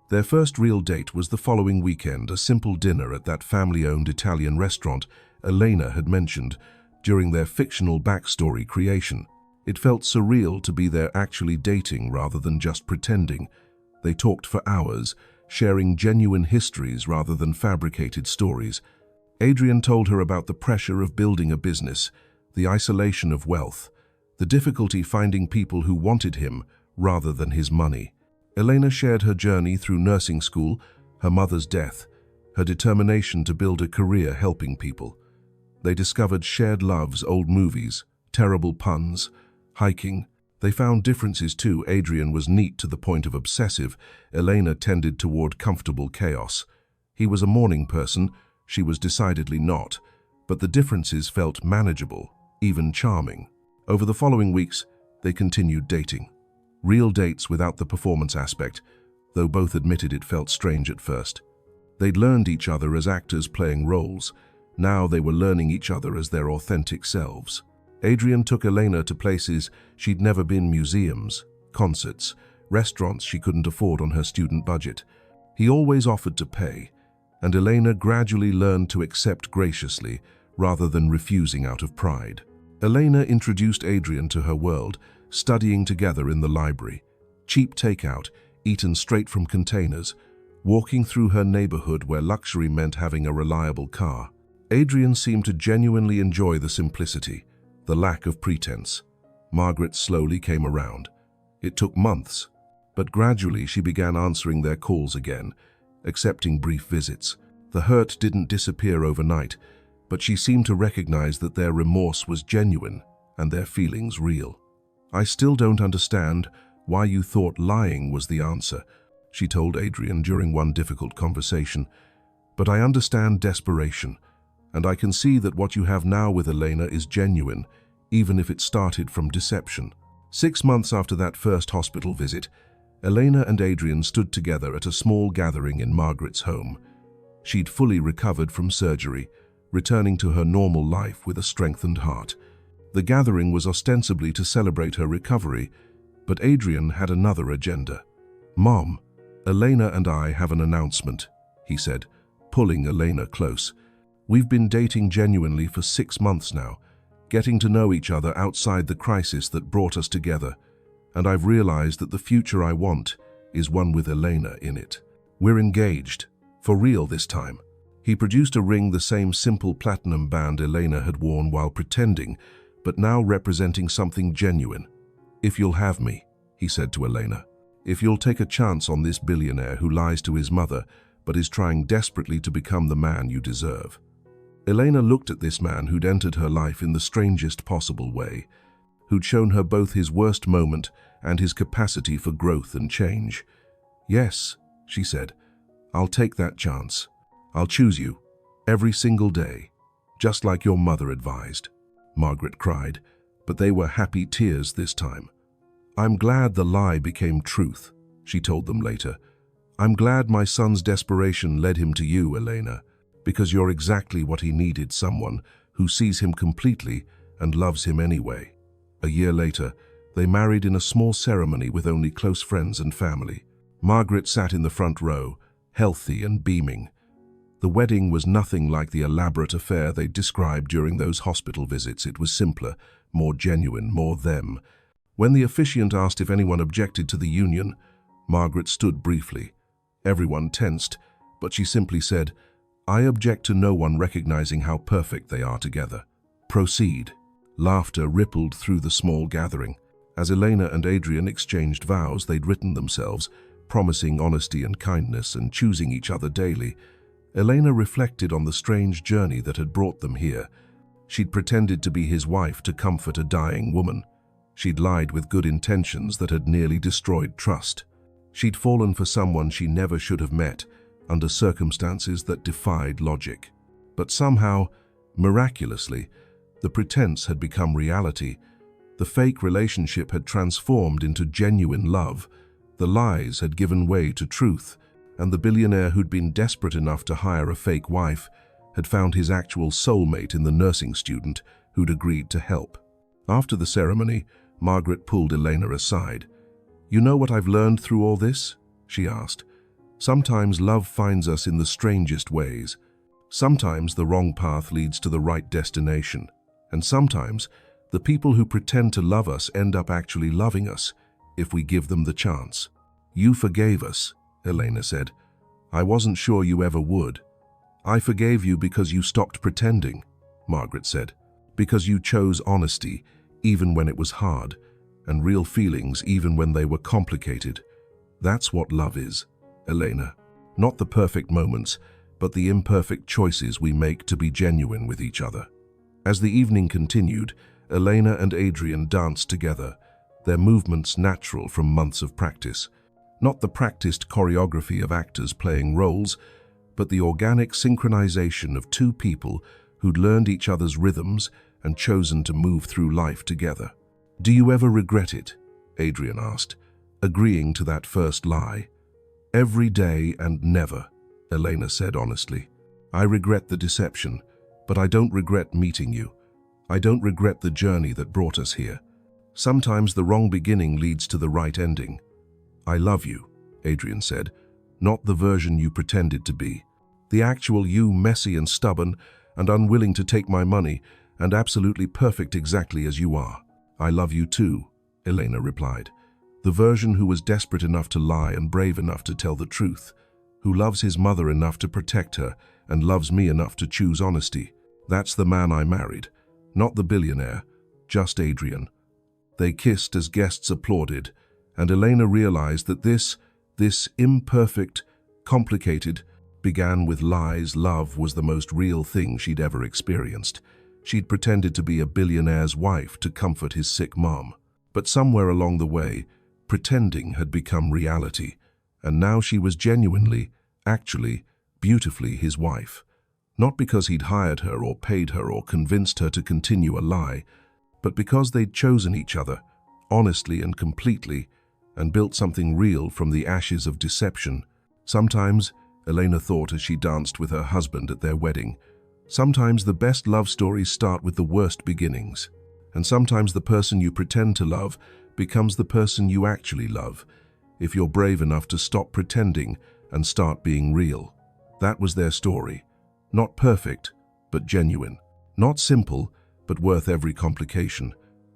Speaker 1: Their first real date was the following weekend, a simple dinner at that family-owned Italian restaurant Elena had mentioned during their fictional backstory creation. It felt surreal to be there actually dating rather than just pretending. They talked for hours, sharing genuine histories rather than fabricated stories. Adrian told her about the pressure of building a business, the isolation of wealth, the difficulty finding people who wanted him rather than his money. Elena shared her journey through nursing school, her mother's death, her determination to build a career helping people. They discovered shared loves, old movies, terrible puns, hiking. They found differences too. Adrian was neat to the point of obsessive. Elena tended toward comfortable chaos. He was a morning person, she was decidedly not, but the differences felt manageable, even charming. Over the following weeks, they continued dating. Real dates without the performance aspect, though both admitted it felt strange at first. They'd learned each other as actors playing roles. Now they were learning each other as their authentic selves. Adrian took Elena to places she'd never been: museums, concerts, restaurants she couldn't afford on her student budget. He always offered to pay, and Elena gradually learned to accept graciously rather than refusing out of pride. Elena introduced Adrian to her world, studying together in the library, cheap takeout, eaten straight from containers, walking through her neighborhood where luxury meant having a reliable car. Adrian seemed to genuinely enjoy the simplicity, the lack of pretense. Margaret slowly came around. It took months, but gradually she began answering their calls again, accepting brief visits. The hurt didn't disappear overnight, but she seemed to recognize that their remorse was genuine and their feelings real. I still don't understand why you thought lying was the answer, she told Adrian during one difficult conversation. But I understand desperation, and I can see that what you have now with Elena is genuine, even if it started from deception. 6 months after that first hospital visit, Elena and Adrian stood together at a small gathering in Margaret's home. She'd fully recovered from surgery, returning to her normal life with a strengthened heart. The gathering was ostensibly to celebrate her recovery, but Adrian had another agenda. Mom, Elena and I have an announcement, he said, pulling Elena close. We've been dating genuinely for 6 months now, getting to know each other outside the crisis that brought us together. and I've realized that the future I want is one with Elena in it. We're engaged, for real this time." He produced a ring, the same simple platinum band Elena had worn while pretending, but now representing something genuine. "If you'll have me," he said to Elena. "If you'll take a chance on this billionaire who lies to his mother, but is trying desperately to become the man you deserve." Elena looked at this man who'd entered her life in the strangest possible way, who'd shown her both his worst moment and his capacity for growth and change. "Yes," she said, "I'll take that chance. I'll choose you, every single day, just like your mother advised." Margaret cried, but they were happy tears this time. "I'm glad the lie became truth," she told them later. "I'm glad my son's desperation led him to you, Elena, because you're exactly what he needed, someone who sees him completely and loves him anyway." A year later, they married in a small ceremony with only close friends and family. Margaret sat in the front row, healthy and beaming. The wedding was nothing like the elaborate affair they described during those hospital visits. It was simpler, more genuine, more them. When the officiant asked if anyone objected to the union, Margaret stood briefly. Everyone tensed, but she simply said, "I object to no one recognizing how perfect they are together. Proceed." Laughter rippled through the small gathering. As Elena and Adrian exchanged vows they'd written themselves, promising honesty and kindness and choosing each other daily, Elena reflected on the strange journey that had brought them here. She'd pretended to be his wife to comfort a dying woman. She'd lied with good intentions that had nearly destroyed trust. She'd fallen for someone she never should have met, under circumstances that defied logic. But somehow, miraculously, the pretense had become reality. The fake relationship had transformed into genuine love. The lies had given way to truth, and the billionaire who'd been desperate enough to hire a fake wife had found his actual soulmate in the nursing student who'd agreed to help. After the ceremony, Margaret pulled Elena aside. "You know what I've learned through all this?" she asked. "Sometimes love finds us in the strangest ways. Sometimes the wrong path leads to the right destination. And sometimes the people who pretend to love us end up actually loving us, if we give them the chance." "You forgave us," Elena said. "I wasn't sure you ever would." "I forgave you because you stopped pretending," Margaret said. "Because you chose honesty, even when it was hard, and real feelings even when they were complicated. That's what love is, Elena. Not the perfect moments, but the imperfect choices we make to be genuine with each other." As the evening continued, Elena and Adrian danced together, their movements natural from months of practice. Not the practiced choreography of actors playing roles, but the organic synchronization of two people who'd learned each other's rhythms and chosen to move through life together. "Do you ever regret it?" Adrian asked, agreeing to that first lie. "Every day and never," Elena said honestly. "I regret the deception, but I don't regret meeting you. I don't regret the journey that brought us here. Sometimes the wrong beginning leads to the right ending." "I love you," Adrian said, "not the version you pretended to be. The actual you, messy and stubborn and unwilling to take my money and absolutely perfect exactly as you are." "I love you too," Elena replied. "The version who was desperate enough to lie and brave enough to tell the truth, who loves his mother enough to protect her and loves me enough to choose honesty. That's the man I married, not the billionaire, just Adrian." They kissed as guests applauded, and Elena realized that this imperfect, complicated, began with lies. Love was the most real thing she'd ever experienced. She'd pretended to be a billionaire's wife to comfort his sick mom. But somewhere along the way, pretending had become reality, and now she was genuinely, actually, beautifully his wife. Not because he'd hired her or paid her or convinced her to continue a lie, but because they'd chosen each other, honestly and completely, and built something real from the ashes of deception. Sometimes, Elena thought as she danced with her husband at their wedding, sometimes the best love stories start with the worst beginnings. And sometimes the person you pretend to love becomes the person you actually love, if you're brave enough to stop pretending and start being real. That was their story. Not perfect, but genuine. Not simple, but worth every complication.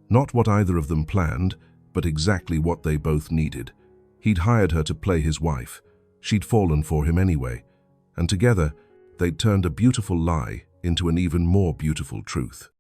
Speaker 1: Not what either of them planned, but exactly what they both needed. He'd hired her to play his wife. She'd fallen for him anyway, and together they'd turned a beautiful lie into an even more beautiful truth.